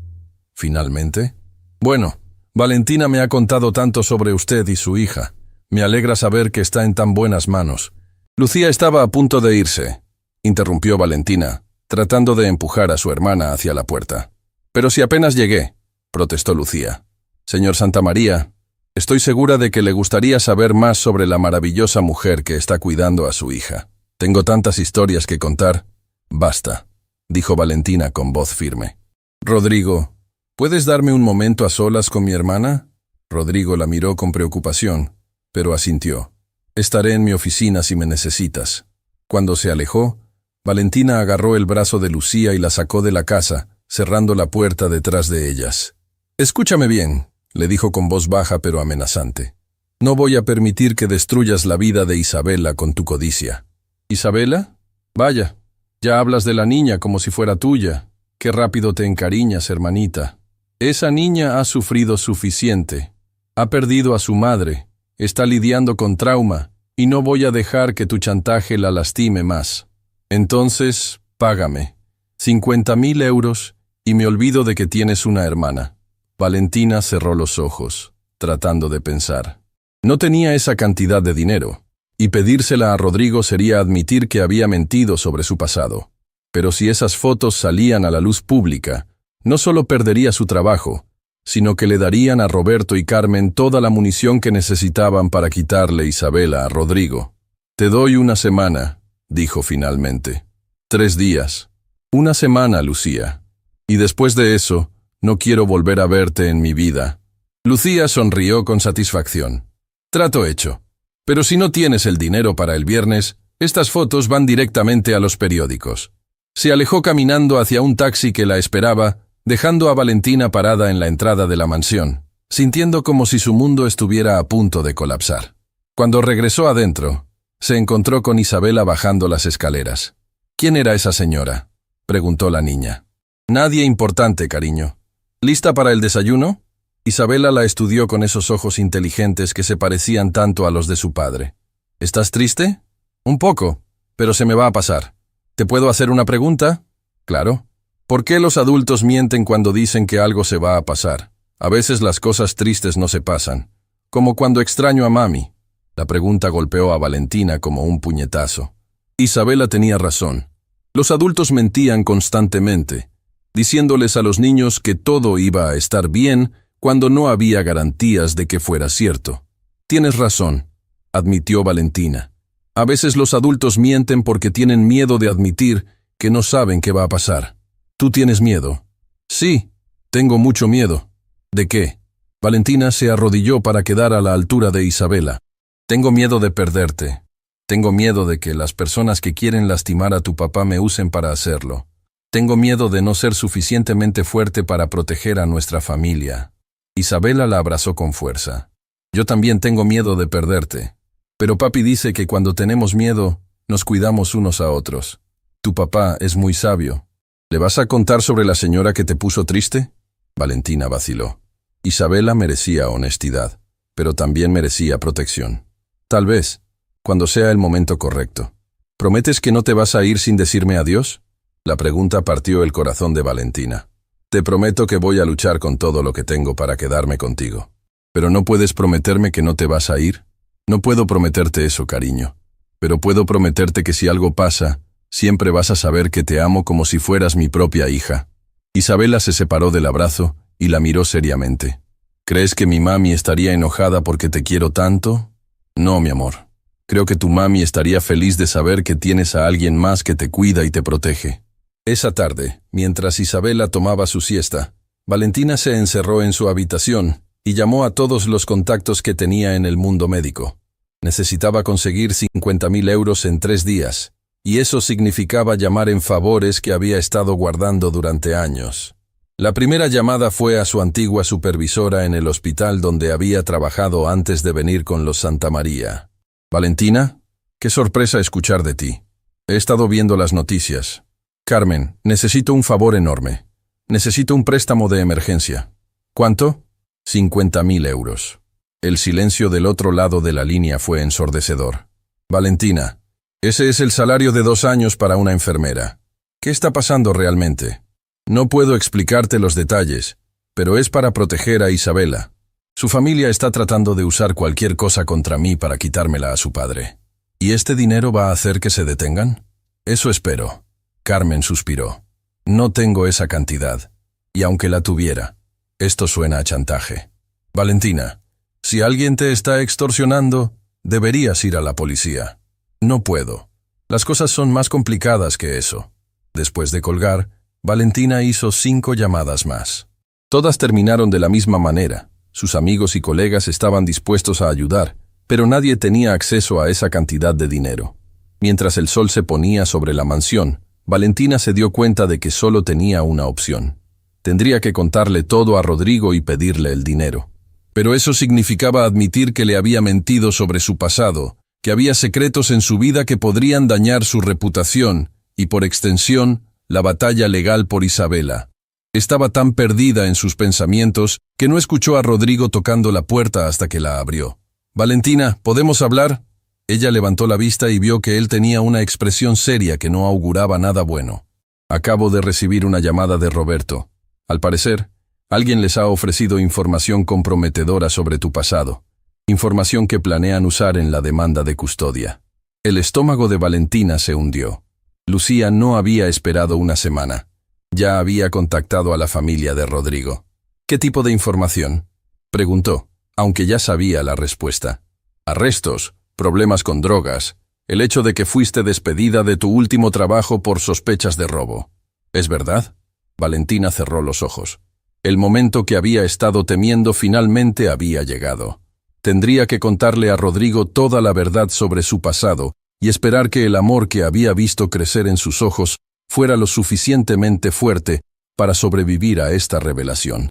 ¿Finalmente? Bueno, Valentina me ha contado tanto sobre usted y su hija. Me alegra saber que está en tan buenas manos. Lucía estaba a punto de irse, interrumpió Valentina, tratando de empujar a su hermana hacia la puerta. «Pero si apenas llegué», protestó Lucía. «Señor Santamaría, estoy segura de que le gustaría saber más sobre la maravillosa mujer que está cuidando a su hija. Tengo tantas historias que contar». «Basta», dijo Valentina con voz firme. «Rodrigo, ¿puedes darme un momento a solas con mi hermana?» Rodrigo la miró con preocupación, pero asintió. «Estaré en mi oficina si me necesitas». Cuando se alejó, Valentina agarró el brazo de Lucía y la sacó de la casa, cerrando la puerta detrás de ellas. «Escúchame bien», le dijo con voz baja pero amenazante. «No voy a permitir que destruyas la vida de Isabela con tu codicia». «¿Isabela? Vaya, ya hablas de la niña como si fuera tuya. Qué rápido te encariñas, hermanita. Esa niña ha sufrido suficiente. Ha perdido a su madre, está lidiando con trauma, y no voy a dejar que tu chantaje la lastime más. Entonces, págame. 50.000 euros y me olvido de que tienes una hermana». Valentina cerró los ojos, tratando de pensar. No tenía esa cantidad de dinero, y pedírsela a Rodrigo sería admitir que había mentido sobre su pasado. Pero si esas fotos salían a la luz pública, no solo perdería su trabajo, sino que le darían a Roberto y Carmen toda la munición que necesitaban para quitarle Isabela a Rodrigo. «Te doy una semana», dijo finalmente. «3 días. Una semana, Lucía. Y después de eso, no quiero volver a verte en mi vida». Lucía sonrió con satisfacción. «Trato hecho. Pero si no tienes el dinero para el viernes, estas fotos van directamente a los periódicos». Se alejó caminando hacia un taxi que la esperaba, dejando a Valentina parada en la entrada de la mansión, sintiendo como si su mundo estuviera a punto de colapsar. Cuando regresó adentro, se encontró con Isabela bajando las escaleras. «¿Quién era esa señora?», preguntó la niña. «Nadie importante, cariño. ¿Lista para el desayuno?». Isabela la estudió con esos ojos inteligentes que se parecían tanto a los de su padre. «¿Estás triste?». «Un poco, pero se me va a pasar». «¿Te puedo hacer una pregunta?». «Claro». «¿Por qué los adultos mienten cuando dicen que algo se va a pasar? A veces las cosas tristes no se pasan, como cuando extraño a mami». La pregunta golpeó a Valentina como un puñetazo. Isabela tenía razón. Los adultos mentían constantemente, diciéndoles a los niños que todo iba a estar bien cuando no había garantías de que fuera cierto. «Tienes razón», admitió Valentina. «A veces los adultos mienten porque tienen miedo de admitir que no saben qué va a pasar». «¿Tú tienes miedo?». «Sí, tengo mucho miedo». «¿De qué?». Valentina se arrodilló para quedar a la altura de Isabela. «Tengo miedo de perderte. Tengo miedo de que las personas que quieren lastimar a tu papá me usen para hacerlo. Tengo miedo de no ser suficientemente fuerte para proteger a nuestra familia». Isabela la abrazó con fuerza. «Yo también tengo miedo de perderte. Pero papi dice que cuando tenemos miedo, nos cuidamos unos a otros. Tu papá es muy sabio». «¿Le vas a contar sobre la señora que te puso triste?». Valentina vaciló. Isabela merecía honestidad, pero también merecía protección. «Tal vez, cuando sea el momento correcto». «¿Prometes que no te vas a ir sin decirme adiós?». La pregunta partió el corazón de Valentina. «Te prometo que voy a luchar con todo lo que tengo para quedarme contigo». «¿Pero no puedes prometerme que no te vas a ir?». «No puedo prometerte eso, cariño. Pero puedo prometerte que si algo pasa, siempre vas a saber que te amo como si fueras mi propia hija». Isabela se separó del abrazo y la miró seriamente. «¿Crees que mi mami estaría enojada porque te quiero tanto?». «No, mi amor. Creo que tu mami estaría feliz de saber que tienes a alguien más que te cuida y te protege». Esa tarde, mientras Isabela tomaba su siesta, Valentina se encerró en su habitación y llamó a todos los contactos que tenía en el mundo médico. Necesitaba conseguir 50.000 euros en 3 días, y eso significaba llamar en favores que había estado guardando durante años. La primera llamada fue a su antigua supervisora en el hospital donde había trabajado antes de venir con los Santa María. «Valentina, qué sorpresa escuchar de ti. He estado viendo las noticias. Carmen, necesito un favor enorme. Necesito un préstamo de emergencia». «¿Cuánto?». 50.000 euros. El silencio del otro lado de la línea fue ensordecedor. «Valentina, ese es el salario de 2 años para una enfermera. ¿Qué está pasando realmente?». «No puedo explicarte los detalles, pero es para proteger a Isabela. Su familia está tratando de usar cualquier cosa contra mí para quitármela a su padre. ¿Y este dinero va a hacer que se detengan?». «Eso espero». Carmen suspiró. «No tengo esa cantidad, y aunque la tuviera, esto suena a chantaje». «Valentina, si alguien te está extorsionando, deberías ir a la policía». «No puedo. Las cosas son más complicadas que eso». Después de colgar, Valentina hizo 5 llamadas más. Todas terminaron de la misma manera. Sus amigos y colegas estaban dispuestos a ayudar, pero nadie tenía acceso a esa cantidad de dinero. Mientras el sol se ponía sobre la mansión, Valentina se dio cuenta de que solo tenía una opción. Tendría que contarle todo a Rodrigo y pedirle el dinero. Pero eso significaba admitir que le había mentido sobre su pasado, que había secretos en su vida que podrían dañar su reputación y, por extensión, la batalla legal por Isabela. Estaba tan perdida en sus pensamientos que no escuchó a Rodrigo tocando la puerta hasta que la abrió. «Valentina, ¿podemos hablar?». Ella levantó la vista y vio que él tenía una expresión seria que no auguraba nada bueno. «Acabo de recibir una llamada de Roberto. Al parecer, alguien les ha ofrecido información comprometedora sobre tu pasado. Información que planean usar en la demanda de custodia. El estómago de Valentina se hundió. Lucía no había esperado una semana. Ya había contactado a la familia de Rodrigo. ¿Qué tipo de información?, preguntó, aunque ya sabía la respuesta. Arrestos, problemas con drogas, el hecho de que fuiste despedida de tu último trabajo por sospechas de robo. ¿Es verdad? Valentina cerró los ojos. El momento que había estado temiendo finalmente había llegado. Tendría que contarle a Rodrigo toda la verdad sobre su pasado y esperar que el amor que había visto crecer en sus ojos fuera lo suficientemente fuerte para sobrevivir a esta revelación.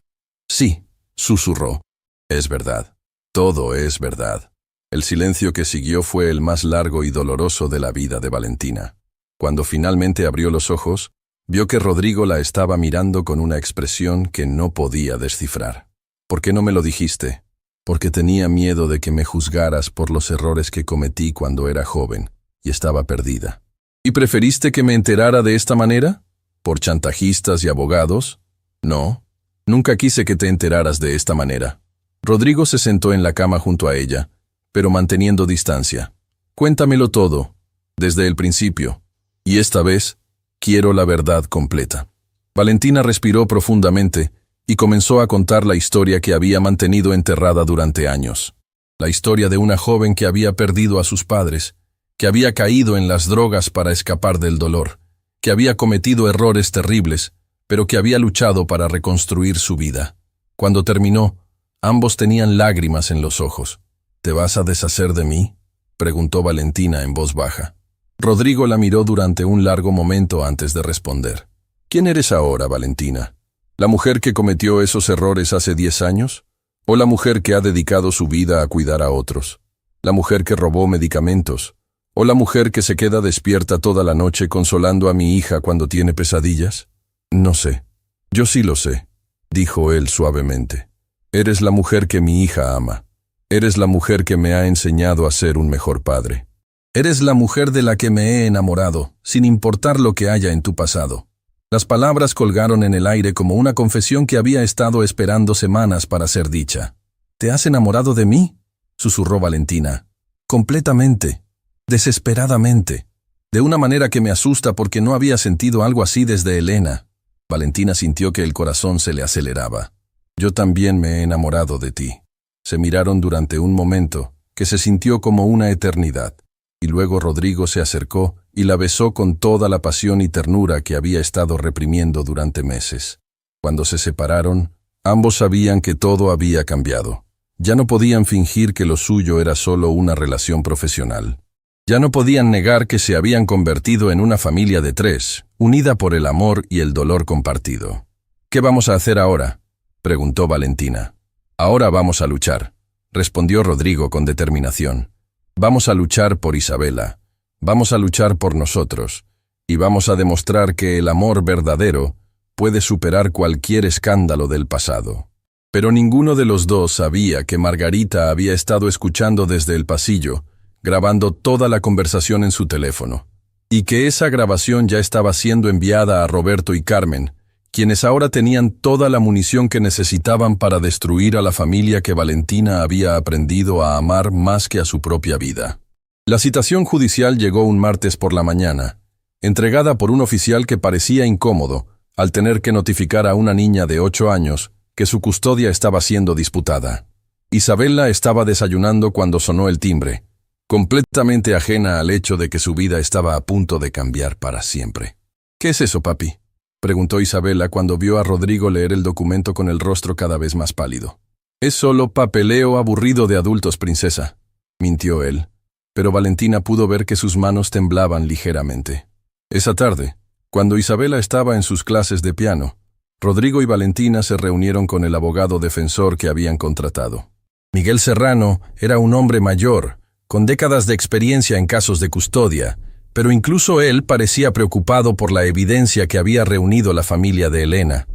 Sí, susurró. Es verdad. Todo es verdad. El silencio que siguió fue el más largo y doloroso de la vida de Valentina. Cuando finalmente abrió los ojos, vio que Rodrigo la estaba mirando con una expresión que no podía descifrar. ¿Por qué no me lo dijiste? Porque tenía miedo de que me juzgaras por los errores que cometí cuando era joven y estaba perdida. ¿Y preferiste que me enterara de esta manera? ¿Por chantajistas y abogados? No, nunca quise que te enteraras de esta manera. Rodrigo se sentó en la cama junto a ella, pero manteniendo distancia. Cuéntamelo todo, desde el principio, y esta vez quiero la verdad completa. Valentina respiró profundamente y comenzó a contar la historia que había mantenido enterrada durante años. La historia de una joven que había perdido a sus padres, que había caído en las drogas para escapar del dolor, que había cometido errores terribles, pero que había luchado para reconstruir su vida. Cuando terminó, ambos tenían lágrimas en los ojos. ¿Te vas a deshacer de mí?, preguntó Valentina en voz baja. Rodrigo la miró durante un largo momento antes de responder. ¿Quién eres ahora, Valentina? ¿La mujer que cometió esos errores hace 10 años? ¿O la mujer que ha dedicado su vida a cuidar a otros? ¿La mujer que robó medicamentos? ¿O la mujer que se queda despierta toda la noche consolando a mi hija cuando tiene pesadillas? No sé. Yo sí lo sé, dijo él suavemente. Eres la mujer que mi hija ama. Eres la mujer que me ha enseñado a ser un mejor padre. Eres la mujer de la que me he enamorado, sin importar lo que haya en tu pasado. Las palabras colgaron en el aire como una confesión que había estado esperando semanas para ser dicha. ¿Te has enamorado de mí?, susurró Valentina. Completamente, desesperadamente, de una manera que me asusta porque no había sentido algo así desde Elena. Valentina sintió que el corazón se le aceleraba. Yo también me he enamorado de ti. Se miraron durante un momento, que se sintió como una eternidad, y luego Rodrigo se acercó y la besó con toda la pasión y ternura que había estado reprimiendo durante meses. Cuando se separaron, ambos sabían que todo había cambiado. Ya no podían fingir que lo suyo era solo una relación profesional. Ya no podían negar que se habían convertido en una familia de 3, unida por el amor y el dolor compartido. ¿Qué vamos a hacer ahora?, preguntó Valentina. Ahora vamos a luchar, respondió Rodrigo con determinación. Vamos a luchar por Isabela, vamos a luchar por nosotros, y vamos a demostrar que el amor verdadero puede superar cualquier escándalo del pasado. Pero ninguno de los dos sabía que Margarita había estado escuchando desde el pasillo, grabando toda la conversación en su teléfono, y que esa grabación ya estaba siendo enviada a Roberto y Carmen, quienes ahora tenían toda la munición que necesitaban para destruir a la familia que Valentina había aprendido a amar más que a su propia vida. La citación judicial llegó un martes por la mañana, entregada por un oficial que parecía incómodo al tener que notificar a una niña de 8 años que su custodia estaba siendo disputada. Isabela estaba desayunando cuando sonó el timbre, completamente ajena al hecho de que su vida estaba a punto de cambiar para siempre. ¿Qué es eso, papi?, preguntó Isabela cuando vio a Rodrigo leer el documento con el rostro cada vez más pálido. Es solo papeleo aburrido de adultos, princesa, mintió él, pero Valentina pudo ver que sus manos temblaban ligeramente. Esa tarde, cuando Isabela estaba en sus clases de piano, Rodrigo y Valentina se reunieron con el abogado defensor que habían contratado. Miguel Serrano era un hombre mayor, con décadas de experiencia en casos de custodia, pero incluso él parecía preocupado por la evidencia que había reunido la familia de Elena.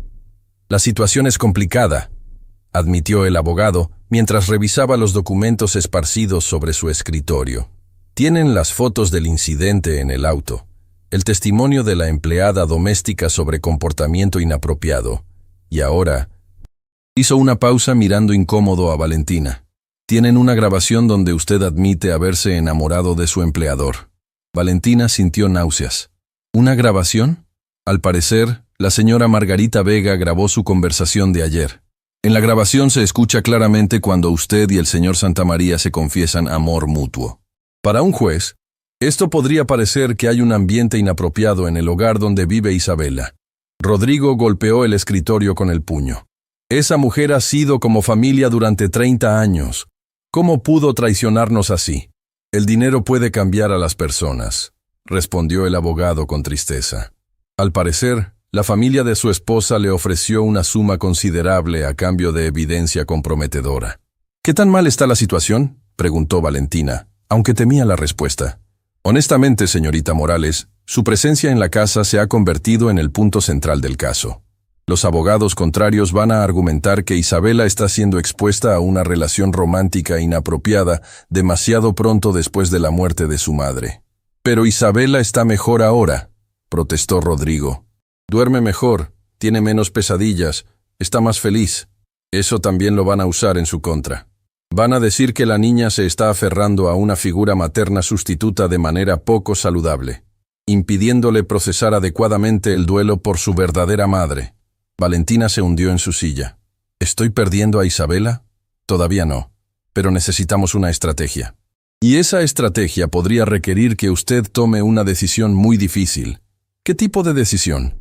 La situación es complicada, admitió el abogado mientras revisaba los documentos esparcidos sobre su escritorio. Tienen las fotos del incidente en el auto, el testimonio de la empleada doméstica sobre comportamiento inapropiado, y ahora hizo una pausa mirando incómodo a Valentina. Tienen una grabación donde usted admite haberse enamorado de su empleador. Valentina sintió náuseas. ¿Una grabación? Al parecer, la señora Margarita Vega grabó su conversación de ayer. En la grabación se escucha claramente cuando usted y el señor Santamaría se confiesan amor mutuo. Para un juez, esto podría parecer que hay un ambiente inapropiado en el hogar donde vive Isabela. Rodrigo golpeó el escritorio con el puño. Esa mujer ha sido como familia durante 30 años. ¿Cómo pudo traicionarnos así? El dinero puede cambiar a las personas, respondió el abogado con tristeza. Al parecer, la familia de su esposa le ofreció una suma considerable a cambio de evidencia comprometedora. ¿Qué tan mal está la situación?, preguntó Valentina, aunque temía la respuesta. Honestamente, señorita Morales, su presencia en la casa se ha convertido en el punto central del caso. Los abogados contrarios van a argumentar que Isabela está siendo expuesta a una relación romántica inapropiada demasiado pronto después de la muerte de su madre. Pero Isabela está mejor ahora, protestó Rodrigo. Duerme mejor, tiene menos pesadillas, está más feliz. Eso también lo van a usar en su contra. Van a decir que la niña se está aferrando a una figura materna sustituta de manera poco saludable, impidiéndole procesar adecuadamente el duelo por su verdadera madre. Valentina se hundió en su silla. ¿Estoy perdiendo a Isabela? Todavía no, pero necesitamos una estrategia. Y esa estrategia podría requerir que usted tome una decisión muy difícil. ¿Qué tipo de decisión?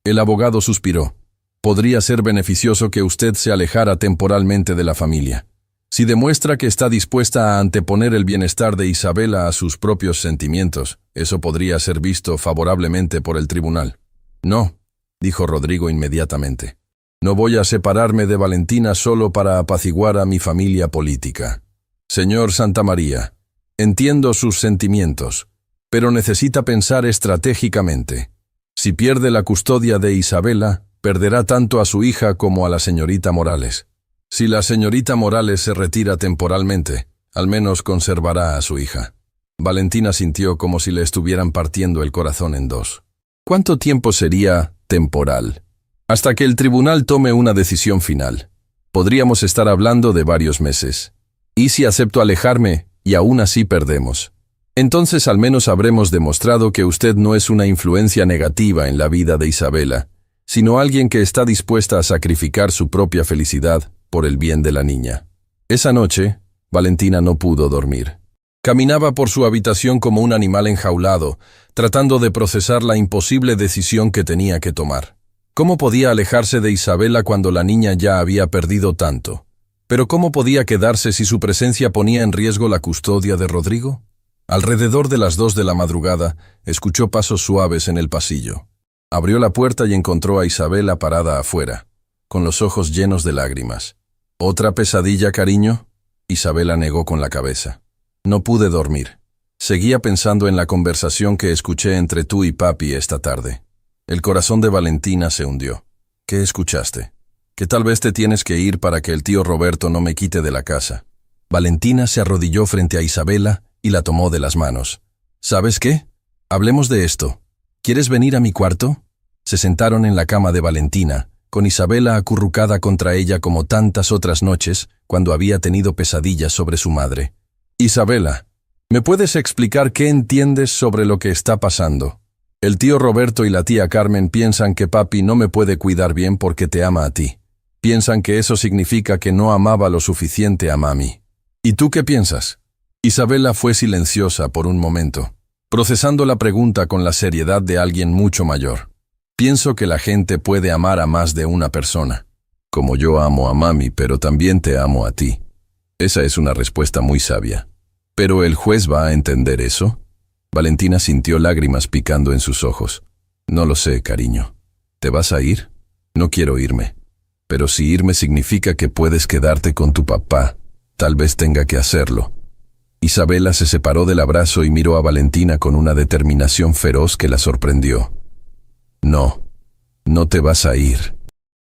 El abogado suspiró. Podría ser beneficioso que usted se alejara temporalmente de la familia. Si demuestra que está dispuesta a anteponer el bienestar de Isabela a sus propios sentimientos, eso podría ser visto favorablemente por el tribunal. No, dijo Rodrigo inmediatamente. No voy a separarme de Valentina solo para apaciguar a mi familia política. Señor Santamaría, entiendo sus sentimientos, pero necesita pensar estratégicamente. Si pierde la custodia de Isabela, perderá tanto a su hija como a la señorita Morales. Si la señorita Morales se retira temporalmente, al menos conservará a su hija. Valentina sintió como si le estuvieran partiendo el corazón en dos. ¿Cuánto tiempo sería temporal? Hasta que el tribunal tome una decisión final. Podríamos estar hablando de varios meses. ¿Y si acepto alejarme y aún así perdemos? Entonces al menos habremos demostrado que usted no es una influencia negativa en la vida de Isabela, sino alguien que está dispuesta a sacrificar su propia felicidad por el bien de la niña. Esa noche, Valentina no pudo dormir. Caminaba por su habitación como un animal enjaulado, tratando de procesar la imposible decisión que tenía que tomar. ¿Cómo podía alejarse de Isabela cuando la niña ya había perdido tanto? ¿Pero cómo podía quedarse si su presencia ponía en riesgo la custodia de Rodrigo? Alrededor de las 2 de la madrugada, escuchó pasos suaves en el pasillo. Abrió la puerta y encontró a Isabela parada afuera, con los ojos llenos de lágrimas. ¿Otra pesadilla, cariño? Isabela negó con la cabeza. No pude dormir. Seguía pensando en la conversación que escuché entre tú y papi esta tarde. El corazón de Valentina se hundió. ¿Qué escuchaste? Que tal vez te tienes que ir para que el tío Roberto no me quite de la casa. Valentina se arrodilló frente a Isabela y la tomó de las manos. ¿Sabes qué? Hablemos de esto. ¿Quieres venir a mi cuarto? Se sentaron en la cama de Valentina, con Isabela acurrucada contra ella como tantas otras noches cuando había tenido pesadillas sobre su madre. Isabela, ¿me puedes explicar qué entiendes sobre lo que está pasando? El tío Roberto y la tía Carmen piensan que papi no me puede cuidar bien porque te ama a ti. Piensan que eso significa que no amaba lo suficiente a mami. ¿Y tú qué piensas? Isabela fue silenciosa por un momento, procesando la pregunta con la seriedad de alguien mucho mayor. Pienso que la gente puede amar a más de una persona. Como yo amo a mami, pero también te amo a ti. Esa es una respuesta muy sabia. ¿Pero el juez va a entender eso? Valentina sintió lágrimas picando en sus ojos. No lo sé, cariño. ¿Te vas a ir? No quiero irme. Pero si irme significa que puedes quedarte con tu papá, tal vez tenga que hacerlo. Isabela se separó del abrazo y miró a Valentina con una determinación feroz que la sorprendió. No, no te vas a ir.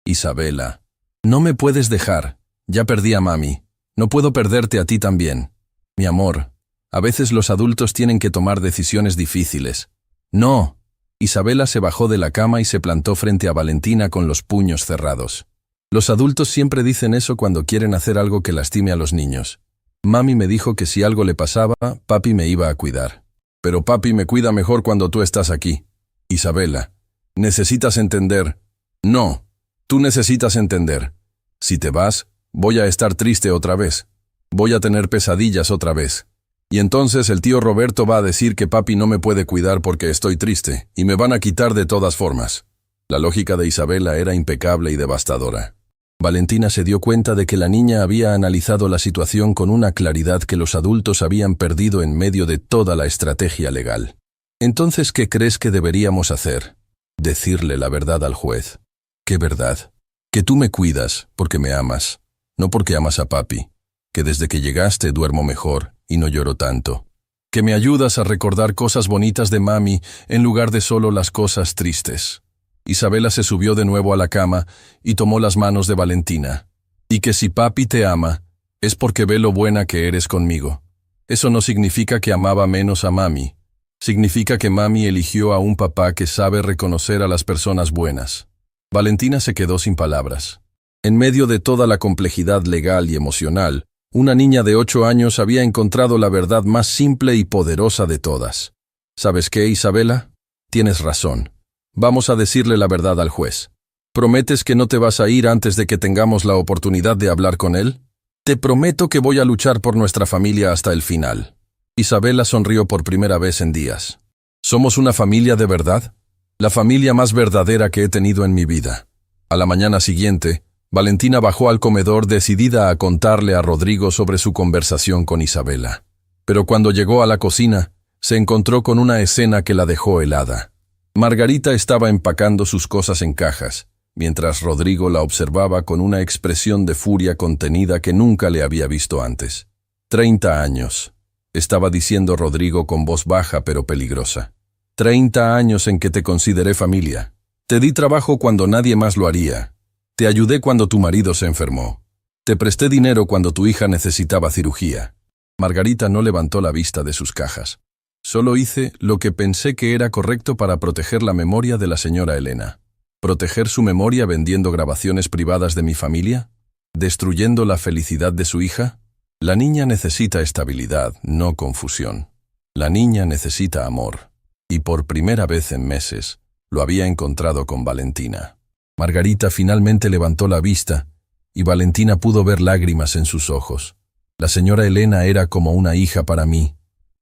Isabela, no me puedes dejar. Ya perdí a mami. No puedo perderte a ti también. Mi amor, a veces los adultos tienen que tomar decisiones difíciles. No. Isabela se bajó de la cama y se plantó frente a Valentina con los puños cerrados. Los adultos siempre dicen eso cuando quieren hacer algo que lastime a los niños. Mami me dijo que si algo le pasaba, papi me iba a cuidar. Pero papi me cuida mejor cuando tú estás aquí. Isabela, necesitas entender. No, tú necesitas entender. Si te vas, voy a estar triste otra vez. Voy a tener pesadillas otra vez. Y entonces el tío Roberto va a decir que papi no me puede cuidar porque estoy triste, y me van a quitar de todas formas. La lógica de Isabela era impecable y devastadora. Valentina se dio cuenta de que la niña había analizado la situación con una claridad que los adultos habían perdido en medio de toda la estrategia legal. Entonces, ¿qué crees que deberíamos hacer? Decirle la verdad al juez. ¿Qué verdad? Que tú me cuidas porque me amas, no porque amas a papi. Que desde que llegaste duermo mejor y no lloro tanto. Que me ayudas a recordar cosas bonitas de mami en lugar de solo las cosas tristes. Isabela se subió de nuevo a la cama y tomó las manos de Valentina. Y que si papi te ama, es porque ve lo buena que eres conmigo. Eso no significa que amaba menos a mami. Significa que mami eligió a un papá que sabe reconocer a las personas buenas. Valentina se quedó sin palabras. En medio de toda la complejidad legal y emocional, una niña de 8 años había encontrado la verdad más simple y poderosa de todas. ¿Sabes qué, Isabela? Tienes razón. Vamos a decirle la verdad al juez. ¿Prometes que no te vas a ir antes de que tengamos la oportunidad de hablar con él? Te prometo que voy a luchar por nuestra familia hasta el final. Isabela sonrió por primera vez en días. ¿Somos una familia de verdad? La familia más verdadera que he tenido en mi vida. A la mañana siguiente, Valentina bajó al comedor decidida a contarle a Rodrigo sobre su conversación con Isabela. Pero cuando llegó a la cocina, se encontró con una escena que la dejó helada. Margarita estaba empacando sus cosas en cajas, mientras Rodrigo la observaba con una expresión de furia contenida que nunca le había visto antes. 30 años, estaba diciendo Rodrigo con voz baja pero peligrosa. 30 años en que te consideré familia. Te di trabajo cuando nadie más lo haría. Te ayudé cuando tu marido se enfermó. Te presté dinero cuando tu hija necesitaba cirugía. Margarita no levantó la vista de sus cajas. Solo hice lo que pensé que era correcto para proteger la memoria de la señora Elena. ¿Proteger su memoria vendiendo grabaciones privadas de mi familia? ¿Destruyendo la felicidad de su hija? La niña necesita estabilidad, no confusión. La niña necesita amor. Y por primera vez en meses, lo había encontrado con Valentina. Margarita finalmente levantó la vista, y Valentina pudo ver lágrimas en sus ojos. La señora Elena era como una hija para mí.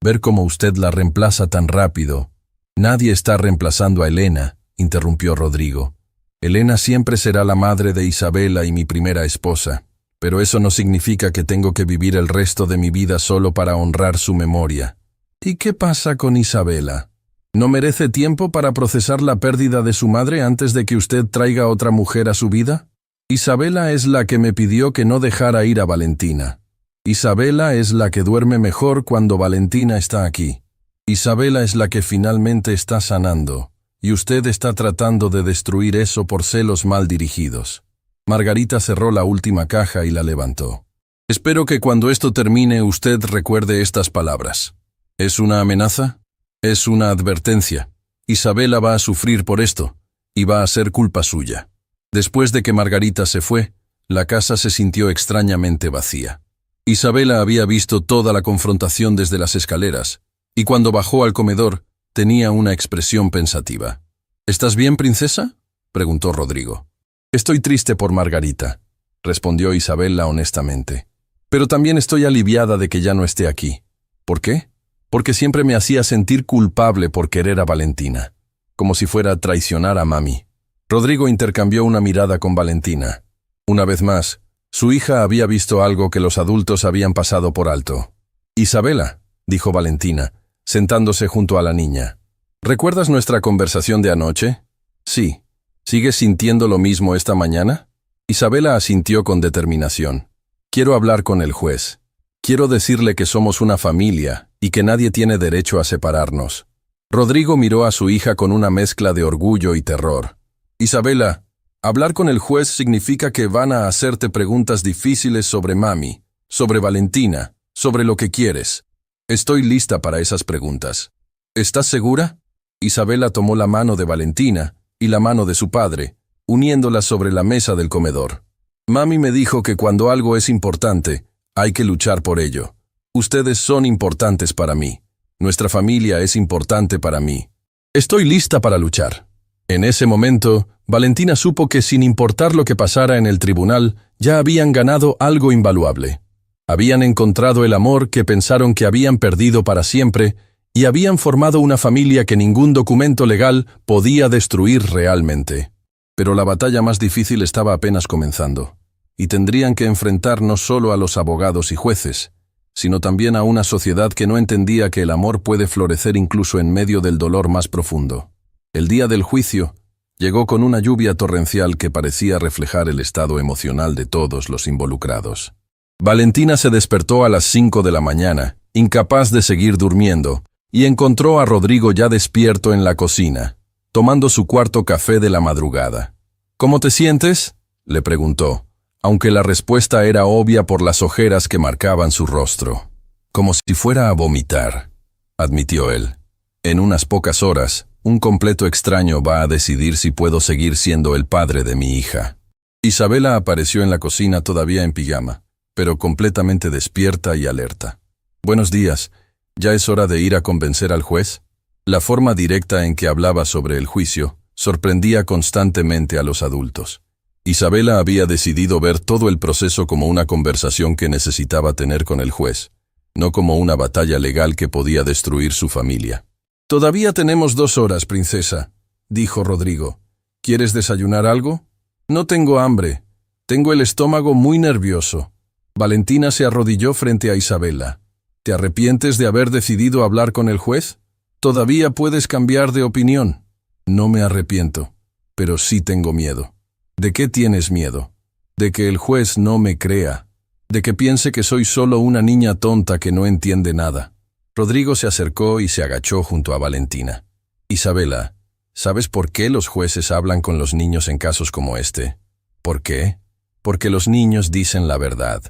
Ver cómo usted la reemplaza tan rápido. Nadie está reemplazando a Elena, interrumpió Rodrigo. Elena siempre será la madre de Isabela y mi primera esposa, pero eso no significa que tengo que vivir el resto de mi vida solo para honrar su memoria. ¿Y qué pasa con Isabela? ¿No merece tiempo para procesar la pérdida de su madre antes de que usted traiga otra mujer a su vida? Isabela es la que me pidió que no dejara ir a Valentina. Isabela es la que duerme mejor cuando Valentina está aquí. Isabela es la que finalmente está sanando, y usted está tratando de destruir eso por celos mal dirigidos. Margarita cerró la última caja y la levantó. Espero que cuando esto termine usted recuerde estas palabras. ¿Es una amenaza? Es una advertencia. Isabela va a sufrir por esto, y va a ser culpa suya. Después de que Margarita se fue, la casa se sintió extrañamente vacía. Isabela había visto toda la confrontación desde las escaleras, y cuando bajó al comedor, tenía una expresión pensativa. ¿Estás bien, princesa?, preguntó Rodrigo. Estoy triste por Margarita, respondió Isabela honestamente. Pero también estoy aliviada de que ya no esté aquí. ¿Por qué? Porque siempre me hacía sentir culpable por querer a Valentina, como si fuera a traicionar a mami. Rodrigo intercambió una mirada con Valentina. Una vez más, su hija había visto algo que los adultos habían pasado por alto. Isabela, dijo Valentina, sentándose junto a la niña. ¿Recuerdas nuestra conversación de anoche? Sí. ¿Sigues sintiendo lo mismo esta mañana? Isabela asintió con determinación. Quiero hablar con el juez. Quiero decirle que somos una familia y que nadie tiene derecho a separarnos. Rodrigo miró a su hija con una mezcla de orgullo y terror. Isabela, hablar con el juez significa que van a hacerte preguntas difíciles sobre mami, sobre Valentina, sobre lo que quieres. Estoy lista para esas preguntas. ¿Estás segura? Isabela tomó la mano de Valentina y la mano de su padre, uniéndolas sobre la mesa del comedor. Mami me dijo que cuando algo es importante, Hay que luchar por ello. Ustedes son importantes para mí. Nuestra familia es importante para mí. Estoy lista para luchar. En ese momento, Valentina supo que sin importar lo que pasara en el tribunal, ya habían ganado algo invaluable. Habían encontrado el amor que pensaron que habían perdido para siempre y habían formado una familia que ningún documento legal podía destruir realmente. Pero la batalla más difícil estaba apenas comenzando, y tendrían que enfrentar no solo a los abogados y jueces, sino también a una sociedad que no entendía que el amor puede florecer incluso en medio del dolor más profundo. El día del juicio llegó con una lluvia torrencial que parecía reflejar el estado emocional de todos los involucrados. Valentina se despertó a las 5 de la mañana, incapaz de seguir durmiendo, y encontró a Rodrigo ya despierto en la cocina, tomando su cuarto café de la madrugada. ¿Cómo te sientes?, le preguntó, aunque la respuesta era obvia por las ojeras que marcaban su rostro. Como si fuera a vomitar, admitió él. En unas pocas horas, un completo extraño va a decidir si puedo seguir siendo el padre de mi hija. Isabela apareció en la cocina todavía en pijama, pero completamente despierta y alerta. Buenos días, ¿ya es hora de ir a convencer al juez? La forma directa en que hablaba sobre el juicio sorprendía constantemente a los adultos. Isabela había decidido ver todo el proceso como una conversación que necesitaba tener con el juez, no como una batalla legal que podía destruir su familia. «Todavía tenemos 2 horas, princesa», dijo Rodrigo. «¿Quieres desayunar algo?» «No tengo hambre. Tengo el estómago muy nervioso». Valentina se arrodilló frente a Isabela. «¿Te arrepientes de haber decidido hablar con el juez? Todavía puedes cambiar de opinión». «No me arrepiento, pero sí tengo miedo». ¿De qué tienes miedo? ¿De que el juez no me crea? ¿De que piense que soy solo una niña tonta que no entiende nada? Rodrigo se acercó y se agachó junto a Valentina. Isabela, ¿sabes por qué los jueces hablan con los niños en casos como este? ¿Por qué? Porque los niños dicen la verdad.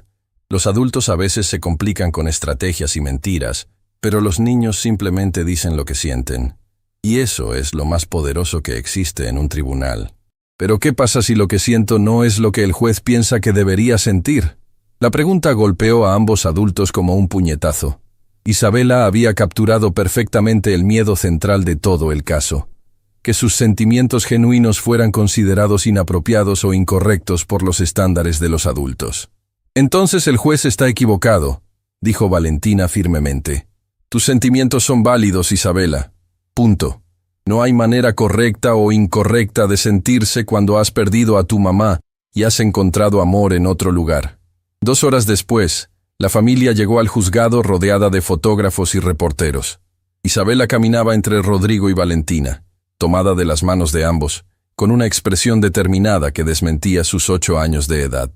Los adultos a veces se complican con estrategias y mentiras, pero los niños simplemente dicen lo que sienten. Y eso es lo más poderoso que existe en un tribunal. ¿Pero qué pasa si lo que siento no es lo que el juez piensa que debería sentir? La pregunta golpeó a ambos adultos como un puñetazo. Isabela había capturado perfectamente el miedo central de todo el caso, que sus sentimientos genuinos fueran considerados inapropiados o incorrectos por los estándares de los adultos. «Entonces el juez está equivocado», dijo Valentina firmemente. «Tus sentimientos son válidos, Isabela. Punto. No hay manera correcta o incorrecta de sentirse cuando has perdido a tu mamá y has encontrado amor en otro lugar». 2 horas después, la familia llegó al juzgado rodeada de fotógrafos y reporteros. Isabela caminaba entre Rodrigo y Valentina, tomada de las manos de ambos, con una expresión determinada que desmentía sus 8 años de edad.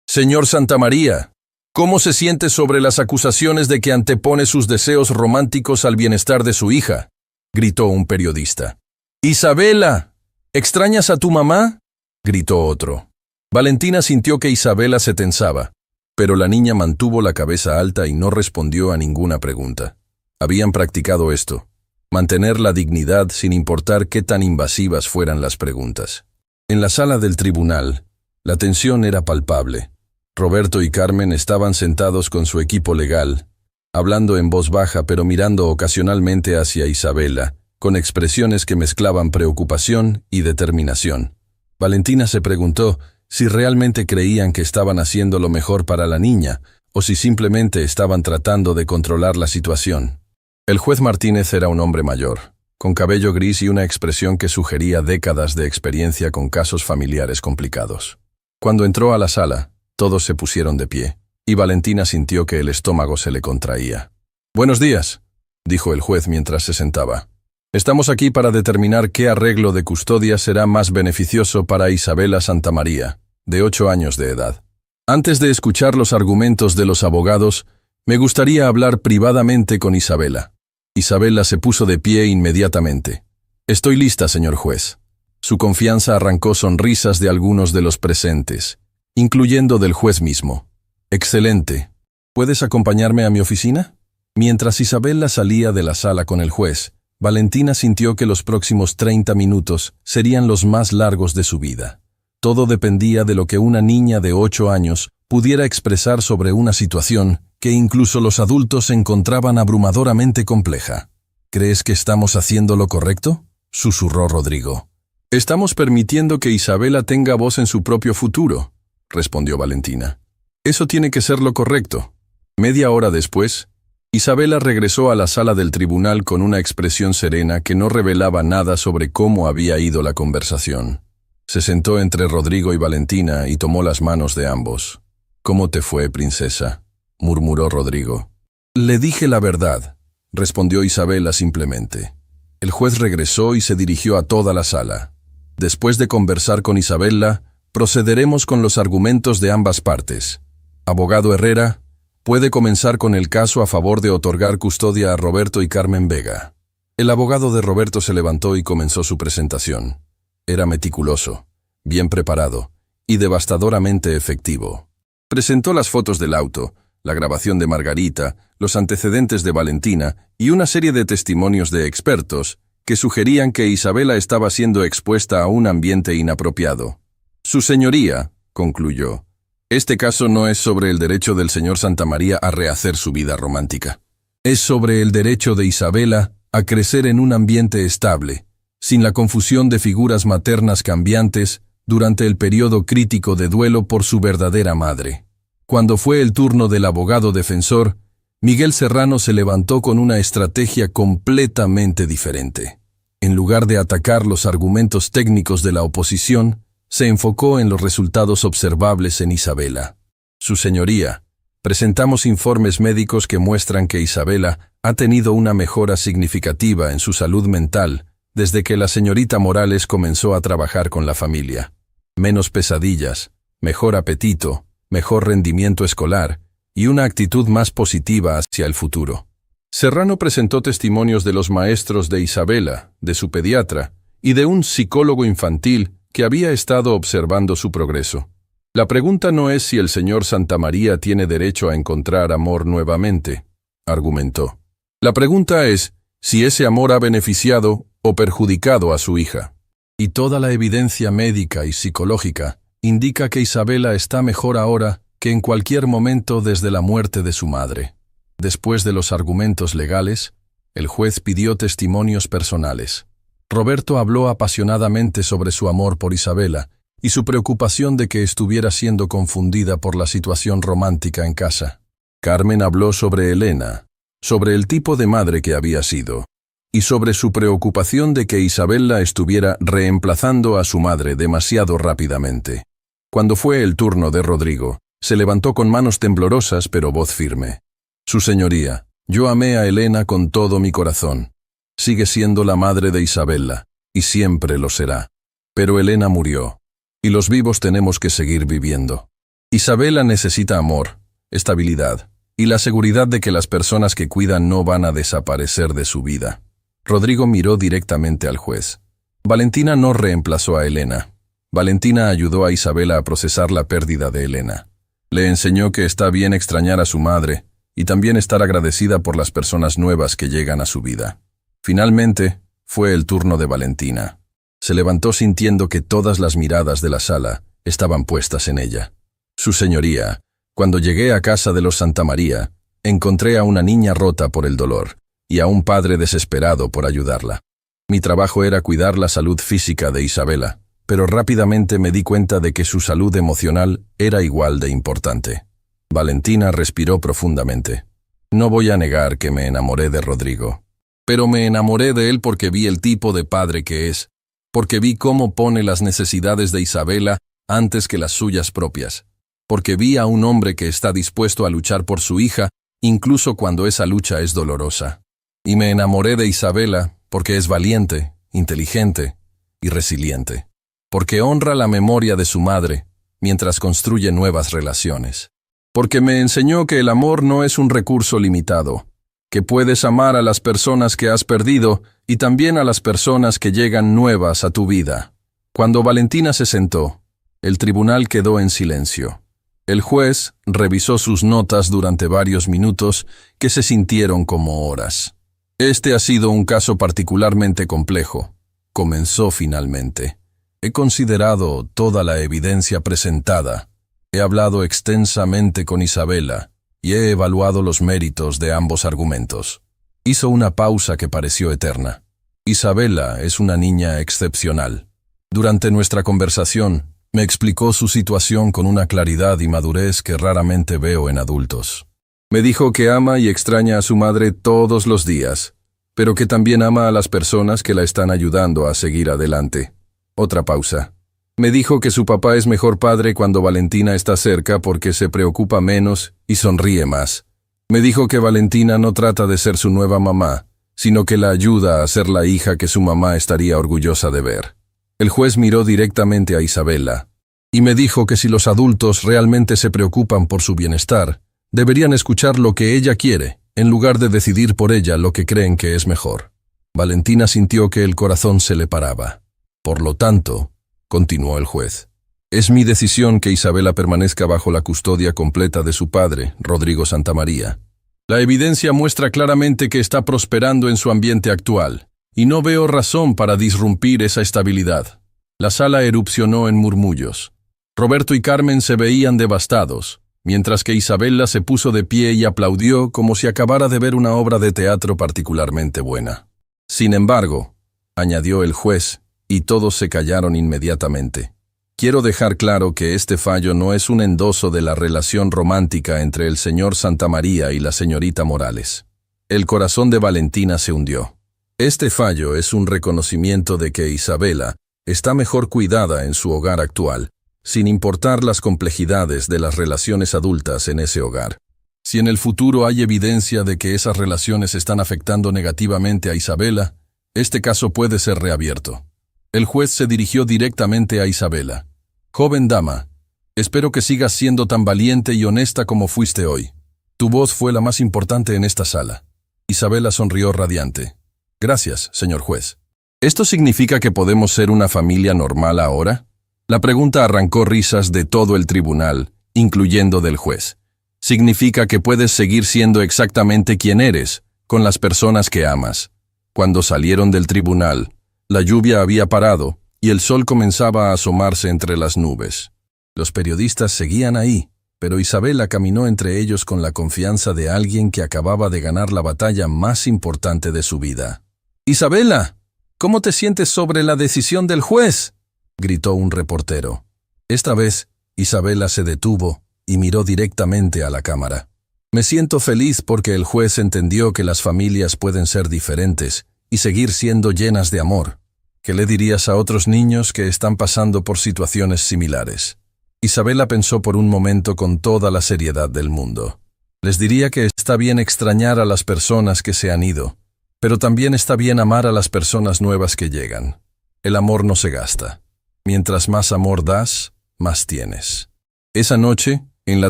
«Señor Santamaría, ¿cómo se siente sobre las acusaciones de que antepone sus deseos románticos al bienestar de su hija?», gritó un periodista. «Isabela, ¿extrañas a tu mamá?», gritó otro. Valentina sintió que Isabela se tensaba, pero la niña mantuvo la cabeza alta y no respondió a ninguna pregunta. Habían practicado esto, mantener la dignidad sin importar qué tan invasivas fueran las preguntas. En la sala del tribunal, la tensión era palpable. Roberto y Carmen estaban sentados con su equipo legal, hablando en voz baja pero mirando ocasionalmente hacia Isabela, con expresiones que mezclaban preocupación y determinación. Valentina se preguntó si realmente creían que estaban haciendo lo mejor para la niña, o si simplemente estaban tratando de controlar la situación. El juez Martínez era un hombre mayor, con cabello gris y una expresión que sugería décadas de experiencia con casos familiares complicados. Cuando entró a la sala, todos se pusieron de pie, y Valentina sintió que el estómago se le contraía. «Buenos días», dijo el juez mientras se sentaba. «Estamos aquí para determinar qué arreglo de custodia será más beneficioso para Isabela Santamaría, de 8 años de edad. Antes de escuchar los argumentos de los abogados, me gustaría hablar privadamente con Isabela». Isabela se puso de pie inmediatamente. «Estoy lista, señor juez». Su confianza arrancó sonrisas de algunos de los presentes, incluyendo del juez mismo. «Excelente. ¿Puedes acompañarme a mi oficina?». Mientras Isabela salía de la sala con el juez, Valentina sintió que los próximos 30 minutos serían los más largos de su vida. Todo dependía de lo que una niña de 8 años pudiera expresar sobre una situación que incluso los adultos encontraban abrumadoramente compleja. ¿Crees que estamos haciendo lo correcto?, susurró Rodrigo. Estamos permitiendo que Isabela tenga voz en su propio futuro, respondió Valentina. Eso tiene que ser lo correcto. Media hora después, Isabela regresó a la sala del tribunal con una expresión serena que no revelaba nada sobre cómo había ido la conversación. Se sentó entre Rodrigo y Valentina y tomó las manos de ambos. «¿Cómo te fue, princesa?», murmuró Rodrigo. «Le dije la verdad», respondió Isabela simplemente. El juez regresó y se dirigió a toda la sala. Después de conversar con Isabela, procederemos con los argumentos de ambas partes. Abogado Herrera, puede comenzar con el caso a favor de otorgar custodia a Roberto y Carmen Vega. El abogado de Roberto se levantó y comenzó su presentación. Era meticuloso, bien preparado y devastadoramente efectivo. Presentó las fotos del auto, la grabación de Margarita, los antecedentes de Valentina y una serie de testimonios de expertos que sugerían que Isabela estaba siendo expuesta a un ambiente inapropiado. «Su señoría», concluyó, «este caso no es sobre el derecho del señor Santamaría a rehacer su vida romántica. Es sobre el derecho de Isabela a crecer en un ambiente estable, sin la confusión de figuras maternas cambiantes durante el periodo crítico de duelo por su verdadera madre». Cuando fue el turno del abogado defensor, Miguel Serrano se levantó con una estrategia completamente diferente. En lugar de atacar los argumentos técnicos de la oposición, se enfocó en los resultados observables en Isabela. «Su señoría, presentamos informes médicos que muestran que Isabela ha tenido una mejora significativa en su salud mental desde que la señorita Morales comenzó a trabajar con la familia. Menos pesadillas, mejor apetito, mejor rendimiento escolar y una actitud más positiva hacia el futuro». Serrano presentó testimonios de los maestros de Isabela, de su pediatra y de un psicólogo infantil que había estado observando su progreso. La pregunta no es si el señor Santamaría tiene derecho a encontrar amor nuevamente, argumentó. La pregunta es si ese amor ha beneficiado o perjudicado a su hija. Y toda la evidencia médica y psicológica indica que Isabela está mejor ahora que en cualquier momento desde la muerte de su madre. Después de los argumentos legales, el juez pidió testimonios personales. Roberto habló apasionadamente sobre su amor por Isabela y su preocupación de que estuviera siendo confundida por la situación romántica en casa. Carmen habló sobre Elena, sobre el tipo de madre que había sido, y sobre su preocupación de que Isabela estuviera reemplazando a su madre demasiado rápidamente. Cuando fue el turno de Rodrigo, se levantó con manos temblorosas pero voz firme. «Su señoría, yo amé a Elena con todo mi corazón. Sigue siendo la madre de Isabela, y siempre lo será. Pero Elena murió, y los vivos tenemos que seguir viviendo. Isabela necesita amor, estabilidad, y la seguridad de que las personas que cuidan no van a desaparecer de su vida». Rodrigo miró directamente al juez. Valentina no reemplazó a Elena. Valentina ayudó a Isabela a procesar la pérdida de Elena. Le enseñó que está bien extrañar a su madre y también estar agradecida por las personas nuevas que llegan a su vida. Finalmente, fue el turno de Valentina. Se levantó sintiendo que todas las miradas de la sala estaban puestas en ella. «Su señoría, cuando llegué a casa de los Santamaría, encontré a una niña rota por el dolor y a un padre desesperado por ayudarla. Mi trabajo era cuidar la salud física de Isabela, pero rápidamente me di cuenta de que su salud emocional era igual de importante». Valentina respiró profundamente. «No voy a negar que me enamoré de Rodrigo, pero me enamoré de él porque vi el tipo de padre que es, porque vi cómo pone las necesidades de Isabela antes que las suyas propias, porque vi a un hombre que está dispuesto a luchar por su hija, incluso cuando esa lucha es dolorosa. Y me enamoré de Isabela porque es valiente, inteligente y resiliente, porque honra la memoria de su madre mientras construye nuevas relaciones. Porque me enseñó que el amor no es un recurso limitado, que puedes amar a las personas que has perdido y también a las personas que llegan nuevas a tu vida». Cuando Valentina se sentó, el tribunal quedó en silencio. El juez revisó sus notas durante varios minutos que se sintieron como horas. «Este ha sido un caso particularmente complejo», comenzó finalmente. «He considerado toda la evidencia presentada He hablado extensamente con Isabela y he evaluado los méritos de ambos argumentos. Hizo una pausa que pareció eterna. Isabela es una niña excepcional. Durante nuestra conversación, me explicó su situación con una claridad y madurez que raramente veo en adultos. Me dijo que ama y extraña a su madre todos los días, pero que también ama a las personas que la están ayudando a seguir adelante. Otra pausa. Me dijo que su papá es mejor padre cuando Valentina está cerca porque se preocupa menos y sonríe más. Me dijo que Valentina no trata de ser su nueva mamá, sino que la ayuda a ser la hija que su mamá estaría orgullosa de ver. El juez miró directamente a Isabela y me dijo que si los adultos realmente se preocupan por su bienestar, deberían escuchar lo que ella quiere, en lugar de decidir por ella lo que creen que es mejor. Valentina sintió que el corazón se le paraba. Por lo tanto, continuó el juez, es mi decisión que Isabela permanezca bajo la custodia completa de su padre, Rodrigo Santamaría. La evidencia muestra claramente que está prosperando en su ambiente actual, y no veo razón para disrumpir esa estabilidad. La sala erupcionó en murmullos. Roberto y Carmen se veían devastados, mientras que Isabela se puso de pie y aplaudió como si acabara de ver una obra de teatro particularmente buena. Sin embargo, añadió el juez, y todos se callaron inmediatamente. Quiero dejar claro que este fallo no es un endoso de la relación romántica entre el señor Santamaría y la señorita Morales. El corazón de Valentina se hundió. Este fallo es un reconocimiento de que Isabela está mejor cuidada en su hogar actual, sin importar las complejidades de las relaciones adultas en ese hogar. Si en el futuro hay evidencia de que esas relaciones están afectando negativamente a Isabela, este caso puede ser reabierto. El juez se dirigió directamente a Isabela. Joven dama, espero que sigas siendo tan valiente y honesta como fuiste hoy. Tu voz fue la más importante en esta sala. Isabela sonrió radiante. Gracias, señor juez. ¿Esto significa que podemos ser una familia normal ahora? La pregunta arrancó risas de todo el tribunal, incluyendo del juez. Significa que puedes seguir siendo exactamente quien eres, con las personas que amas. Cuando salieron del tribunal, la lluvia había parado y el sol comenzaba a asomarse entre las nubes. Los periodistas seguían ahí, pero Isabela caminó entre ellos con la confianza de alguien que acababa de ganar la batalla más importante de su vida. «Isabela, ¿cómo te sientes sobre la decisión del juez?», gritó un reportero. Esta vez, Isabela se detuvo y miró directamente a la cámara. «Me siento feliz porque el juez entendió que las familias pueden ser diferentes y seguir siendo llenas de amor. ¿Qué le dirías a otros niños que están pasando por situaciones similares?». Isabela pensó por un momento con toda la seriedad del mundo. Les diría que está bien extrañar a las personas que se han ido, pero también está bien amar a las personas nuevas que llegan. El amor no se gasta. Mientras más amor das, más tienes. Esa noche, en la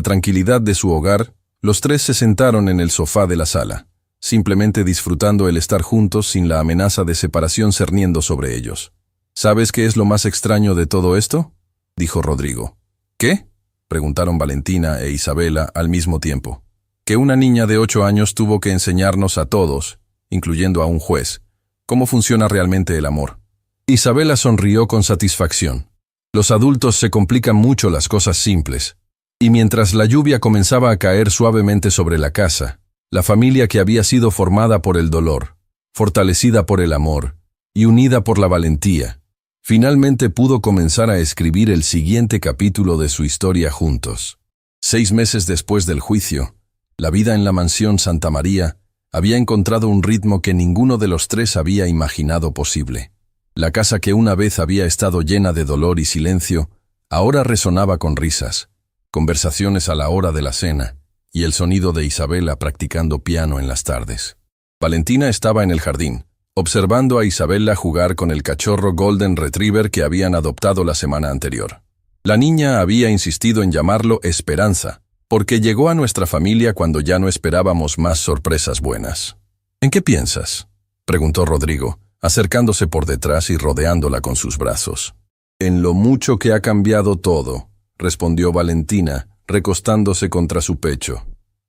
tranquilidad de su hogar, los tres se sentaron en el sofá de la sala, simplemente disfrutando el estar juntos sin la amenaza de separación cerniendo sobre ellos. ¿Sabes qué es lo más extraño de todo esto?, dijo Rodrigo. ¿Qué?, preguntaron Valentina e Isabela al mismo tiempo. Que una niña de 8 años tuvo que enseñarnos a todos, incluyendo a un juez, cómo funciona realmente el amor. Isabela sonrió con satisfacción. Los adultos se complican mucho las cosas simples, y mientras la lluvia comenzaba a caer suavemente sobre la casa, la familia que había sido formada por el dolor, fortalecida por el amor y unida por la valentía, finalmente pudo comenzar a escribir el siguiente capítulo de su historia juntos. 6 meses después del juicio, la vida en la mansión Santamaría había encontrado un ritmo que ninguno de los tres había imaginado posible. La casa que una vez había estado llena de dolor y silencio, ahora resonaba con risas, conversaciones a la hora de la cena y el sonido de Isabela practicando piano en las tardes. Valentina estaba en el jardín, observando a Isabela jugar con el cachorro Golden Retriever que habían adoptado la semana anterior. La niña había insistido en llamarlo Esperanza, porque llegó a nuestra familia cuando ya no esperábamos más sorpresas buenas. ¿En qué piensas?, preguntó Rodrigo, acercándose por detrás y rodeándola con sus brazos. En lo mucho que ha cambiado todo, respondió Valentina, recostándose contra su pecho.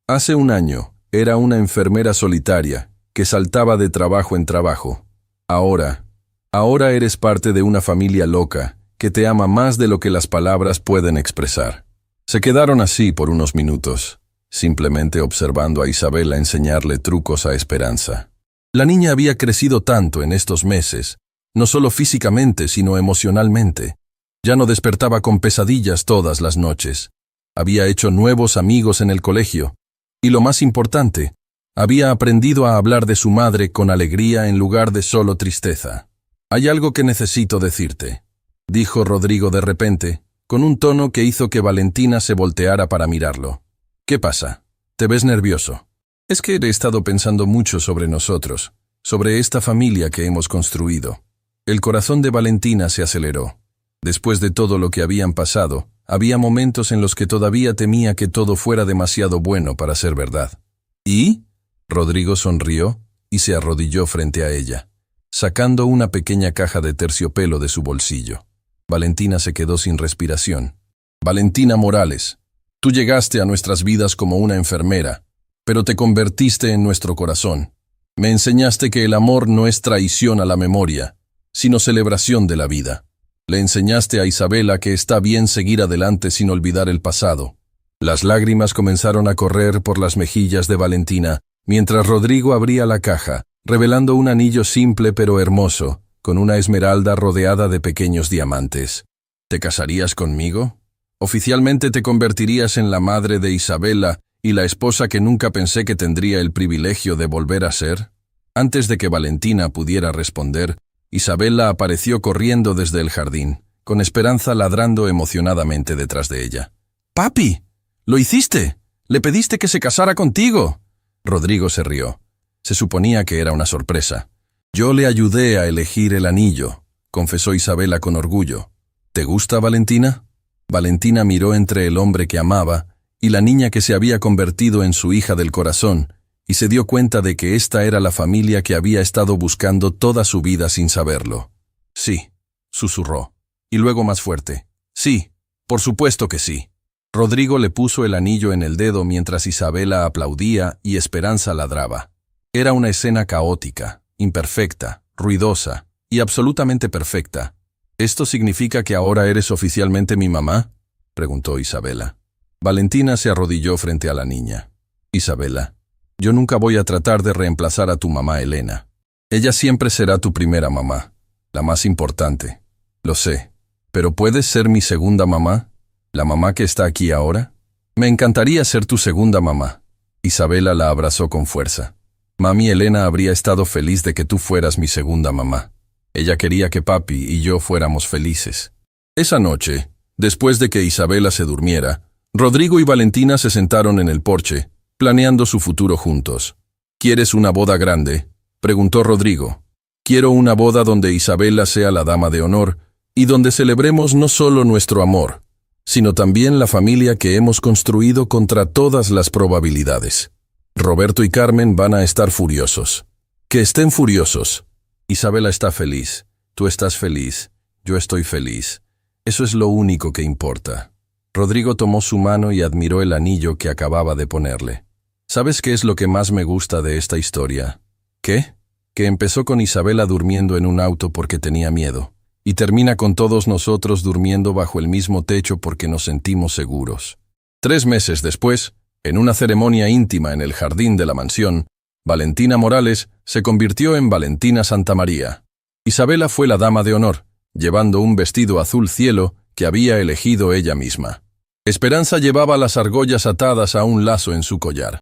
Hace 1 año, era una enfermera solitaria, que saltaba de trabajo en trabajo. Ahora eres parte de una familia loca, que te ama más de lo que las palabras pueden expresar. Se quedaron así por unos minutos, simplemente observando a Isabela enseñarle trucos a Esperanza. La niña había crecido tanto en estos meses, no solo físicamente, sino emocionalmente. Ya no despertaba con pesadillas todas las noches. Había hecho nuevos amigos en el colegio. Y lo más importante, había aprendido a hablar de su madre con alegría en lugar de solo tristeza. «Hay algo que necesito decirte», dijo Rodrigo de repente, con un tono que hizo que Valentina se volteara para mirarlo. «¿Qué pasa? ¿Te ves nervioso?» «Es que he estado pensando mucho sobre nosotros, sobre esta familia que hemos construido». El corazón de Valentina se aceleró. Después de todo lo que habían pasado, había momentos en los que todavía temía que todo fuera demasiado bueno para ser verdad. ¿Y? Rodrigo sonrió y se arrodilló frente a ella, sacando una pequeña caja de terciopelo de su bolsillo. Valentina se quedó sin respiración. «Valentina Morales, tú llegaste a nuestras vidas como una enfermera, pero te convertiste en nuestro corazón. Me enseñaste que el amor no es traición a la memoria, sino celebración de la vida. Le enseñaste a Isabela que está bien seguir adelante sin olvidar el pasado». Las lágrimas comenzaron a correr por las mejillas de Valentina, mientras Rodrigo abría la caja, revelando un anillo simple pero hermoso, con una esmeralda rodeada de pequeños diamantes. «¿Te casarías conmigo? Oficialmente te convertirías en la madre de Isabela y la esposa que nunca pensé que tendría el privilegio de volver a ser». Antes de que Valentina pudiera responder, Isabela apareció corriendo desde el jardín, con Esperanza ladrando emocionadamente detrás de ella. «¡Papi! ¡Lo hiciste! ¡Le pediste que se casara contigo!». Rodrigo se rió. Se suponía que era una sorpresa. «Yo le ayudé a elegir el anillo», confesó Isabela con orgullo. «¿Te gusta, Valentina?». Valentina miró entre el hombre que amaba y la niña que se había convertido en su hija del corazón, y se dio cuenta de que esta era la familia que había estado buscando toda su vida sin saberlo. «Sí», susurró, y luego más fuerte. «Sí, por supuesto que sí». Rodrigo le puso el anillo en el dedo mientras Isabela aplaudía y Esperanza ladraba. Era una escena caótica, imperfecta, ruidosa y absolutamente perfecta. «¿Esto significa que ahora eres oficialmente mi mamá?», preguntó Isabela. Valentina se arrodilló frente a la niña. «Isabela, yo nunca voy a tratar de reemplazar a tu mamá Elena. Ella siempre será tu primera mamá, la más importante. Lo sé, pero ¿puedes ser mi segunda mamá? ¿La mamá que está aquí ahora? Me encantaría ser tu segunda mamá». Isabela la abrazó con fuerza. «Mami Elena habría estado feliz de que tú fueras mi segunda mamá. Ella quería que papi y yo fuéramos felices». Esa noche, después de que Isabela se durmiera, Rodrigo y Valentina se sentaron en el porche, planeando su futuro juntos. «¿Quieres una boda grande?», preguntó Rodrigo. «Quiero una boda donde Isabela sea la dama de honor y donde celebremos no solo nuestro amor, sino también la familia que hemos construido contra todas las probabilidades. Roberto y Carmen van a estar furiosos. Que estén furiosos. Isabela está feliz, tú estás feliz, yo estoy feliz. Eso es lo único que importa». Rodrigo tomó su mano y admiró el anillo que acababa de ponerle. «¿Sabes qué es lo que más me gusta de esta historia?». «¿Qué?». «Que empezó con Isabela durmiendo en un auto porque tenía miedo, y termina con todos nosotros durmiendo bajo el mismo techo porque nos sentimos seguros». 3 meses después, en una ceremonia íntima en el jardín de la mansión, Valentina Morales se convirtió en Valentina Santamaría. Isabela fue la dama de honor, llevando un vestido azul cielo que había elegido ella misma. Esperanza llevaba las argollas atadas a un lazo en su collar.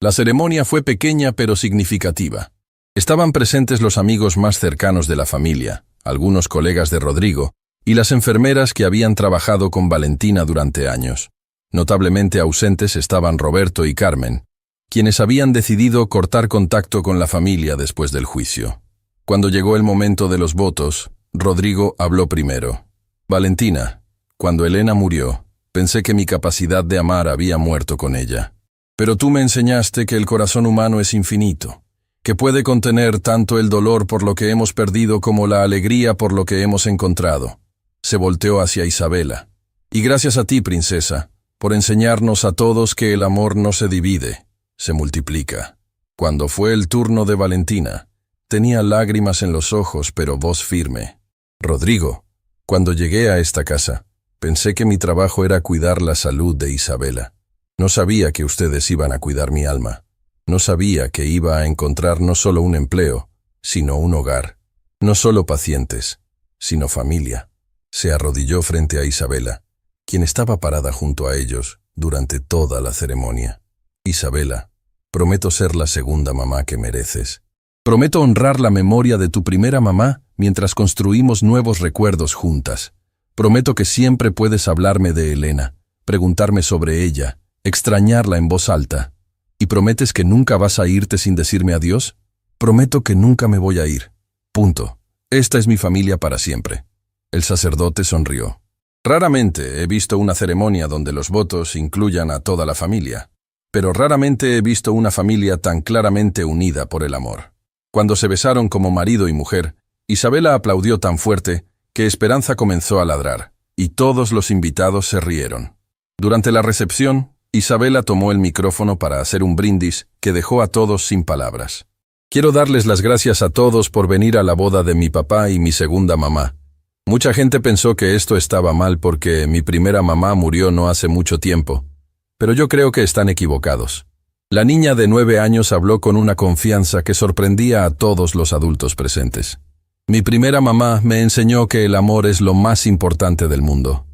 La ceremonia fue pequeña pero significativa. Estaban presentes los amigos más cercanos de la familia, algunos colegas de Rodrigo, y las enfermeras que habían trabajado con Valentina durante años. Notablemente ausentes estaban Roberto y Carmen, quienes habían decidido cortar contacto con la familia después del juicio. Cuando llegó el momento de los votos, Rodrigo habló primero. «Valentina, cuando Elena murió, pensé que mi capacidad de amar había muerto con ella. Pero tú me enseñaste que el corazón humano es infinito, que puede contener tanto el dolor por lo que hemos perdido como la alegría por lo que hemos encontrado». Se volteó hacia Isabela. «Y gracias a ti, princesa, por enseñarnos a todos que el amor no se divide, se multiplica». Cuando fue el turno de Valentina, tenía lágrimas en los ojos pero voz firme. «Rodrigo, cuando llegué a esta casa, Pensé que mi trabajo era cuidar la salud de Isabela. No sabía que ustedes iban a cuidar mi alma. No sabía que iba a encontrar no solo un empleo, sino un hogar. No solo pacientes, sino familia. Se arrodilló frente a Isabela, quien estaba parada junto a ellos durante toda la ceremonia. Isabela, prometo ser la segunda mamá que mereces. Prometo honrar la memoria de tu primera mamá mientras construimos nuevos recuerdos juntas. Prometo que siempre puedes hablarme de Elena, preguntarme sobre ella, extrañarla en voz alta. ¿Y prometes que nunca vas a irte sin decirme adiós? Prometo que nunca me voy a ir. Punto. Esta es mi familia para siempre. El sacerdote sonrió. Raramente he visto una ceremonia donde los votos incluyan a toda la familia, pero raramente he visto una familia tan claramente unida por el amor. Cuando se besaron como marido y mujer, Isabela aplaudió tan fuerte que Esperanza comenzó a ladrar, y todos los invitados se rieron. Durante la recepción, Isabela tomó el micrófono para hacer un brindis que dejó a todos sin palabras. Quiero darles las gracias a todos por venir a la boda de mi papá y mi segunda mamá. Mucha gente pensó que esto estaba mal porque mi primera mamá murió no hace mucho tiempo, pero yo creo que están equivocados. La niña de 9 años habló con una confianza que sorprendía a todos los adultos presentes. Mi primera mamá me enseñó que el amor es lo más importante del mundo.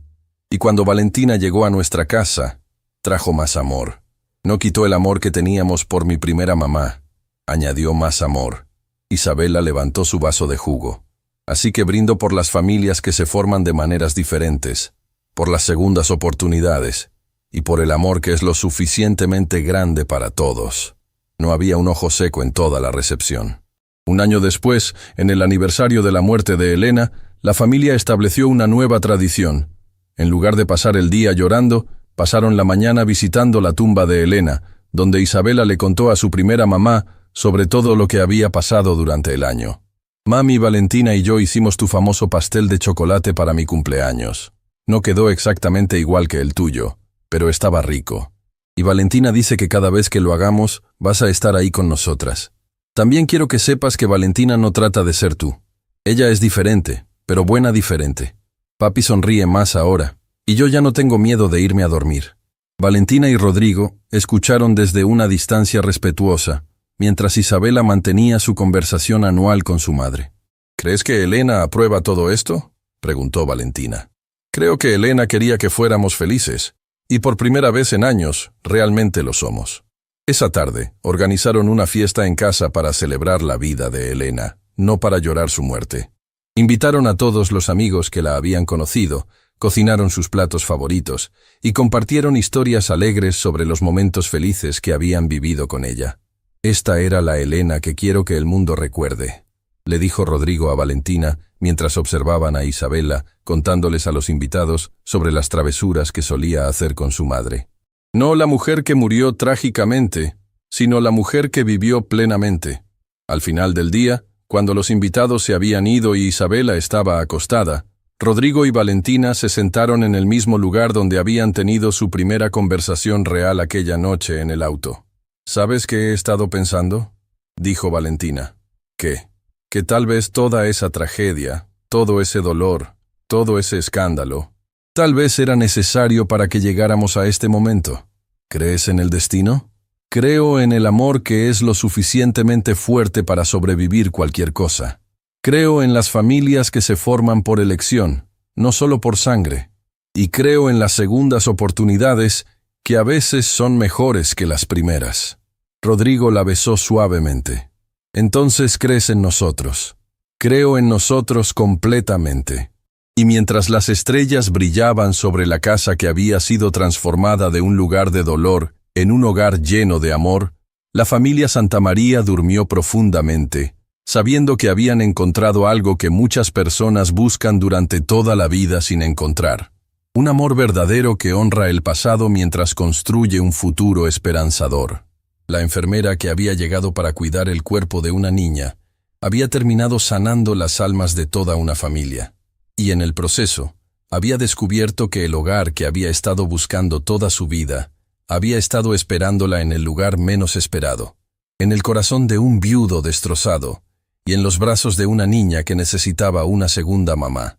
Y cuando Valentina llegó a nuestra casa, trajo más amor. No quitó el amor que teníamos por mi primera mamá, añadió más amor. Isabela levantó su vaso de jugo. Así que brindo por las familias que se forman de maneras diferentes, por las segundas oportunidades, y por el amor que es lo suficientemente grande para todos. No había un ojo seco en toda la recepción. Un año después, en el aniversario de la muerte de Elena, la familia estableció una nueva tradición. En lugar de pasar el día llorando, pasaron la mañana visitando la tumba de Elena, donde Isabela le contó a su primera mamá sobre todo lo que había pasado durante el año. Mami, Valentina y yo hicimos tu famoso pastel de chocolate para mi cumpleaños. No quedó exactamente igual que el tuyo, pero estaba rico. Y Valentina dice que cada vez que lo hagamos, vas a estar ahí con nosotras. También quiero que sepas que Valentina no trata de ser tú. Ella es diferente, pero buena diferente. Papi sonríe más ahora, y yo ya no tengo miedo de irme a dormir. Valentina y Rodrigo escucharon desde una distancia respetuosa, mientras Isabela mantenía su conversación anual con su madre. ¿Crees que Elena aprueba todo esto?, preguntó Valentina. Creo que Elena quería que fuéramos felices, y por primera vez en años, realmente lo somos. Esa tarde, organizaron una fiesta en casa para celebrar la vida de Elena, no para llorar su muerte. Invitaron a todos los amigos que la habían conocido, cocinaron sus platos favoritos, y compartieron historias alegres sobre los momentos felices que habían vivido con ella. Esta era la Elena que quiero que el mundo recuerde, le dijo Rodrigo a Valentina mientras observaban a Isabela contándoles a los invitados sobre las travesuras que solía hacer con su madre. No la mujer que murió trágicamente, sino la mujer que vivió plenamente. Al final del día, cuando los invitados se habían ido y Isabela estaba acostada, Rodrigo y Valentina se sentaron en el mismo lugar donde habían tenido su primera conversación real aquella noche en el auto. ¿Sabes qué he estado pensando?, dijo Valentina. ¿Qué? Que tal vez toda esa tragedia, todo ese dolor, todo ese escándalo, tal vez era necesario para que llegáramos a este momento. ¿Crees en el destino? Creo en el amor que es lo suficientemente fuerte para sobrevivir cualquier cosa. Creo en las familias que se forman por elección, no solo por sangre. Y creo en las segundas oportunidades que a veces son mejores que las primeras. Rodrigo la besó suavemente. Entonces crees en nosotros. Creo en nosotros completamente. Y mientras las estrellas brillaban sobre la casa que había sido transformada de un lugar de dolor en un hogar lleno de amor, la familia Santamaría durmió profundamente, sabiendo que habían encontrado algo que muchas personas buscan durante toda la vida sin encontrar. Un amor verdadero que honra el pasado mientras construye un futuro esperanzador. La enfermera que había llegado para cuidar el cuerpo de una niña había terminado sanando las almas de toda una familia. Y en el proceso, había descubierto que el hogar que había estado buscando toda su vida había estado esperándola en el lugar menos esperado, en el corazón de un viudo destrozado y en los brazos de una niña que necesitaba una segunda mamá.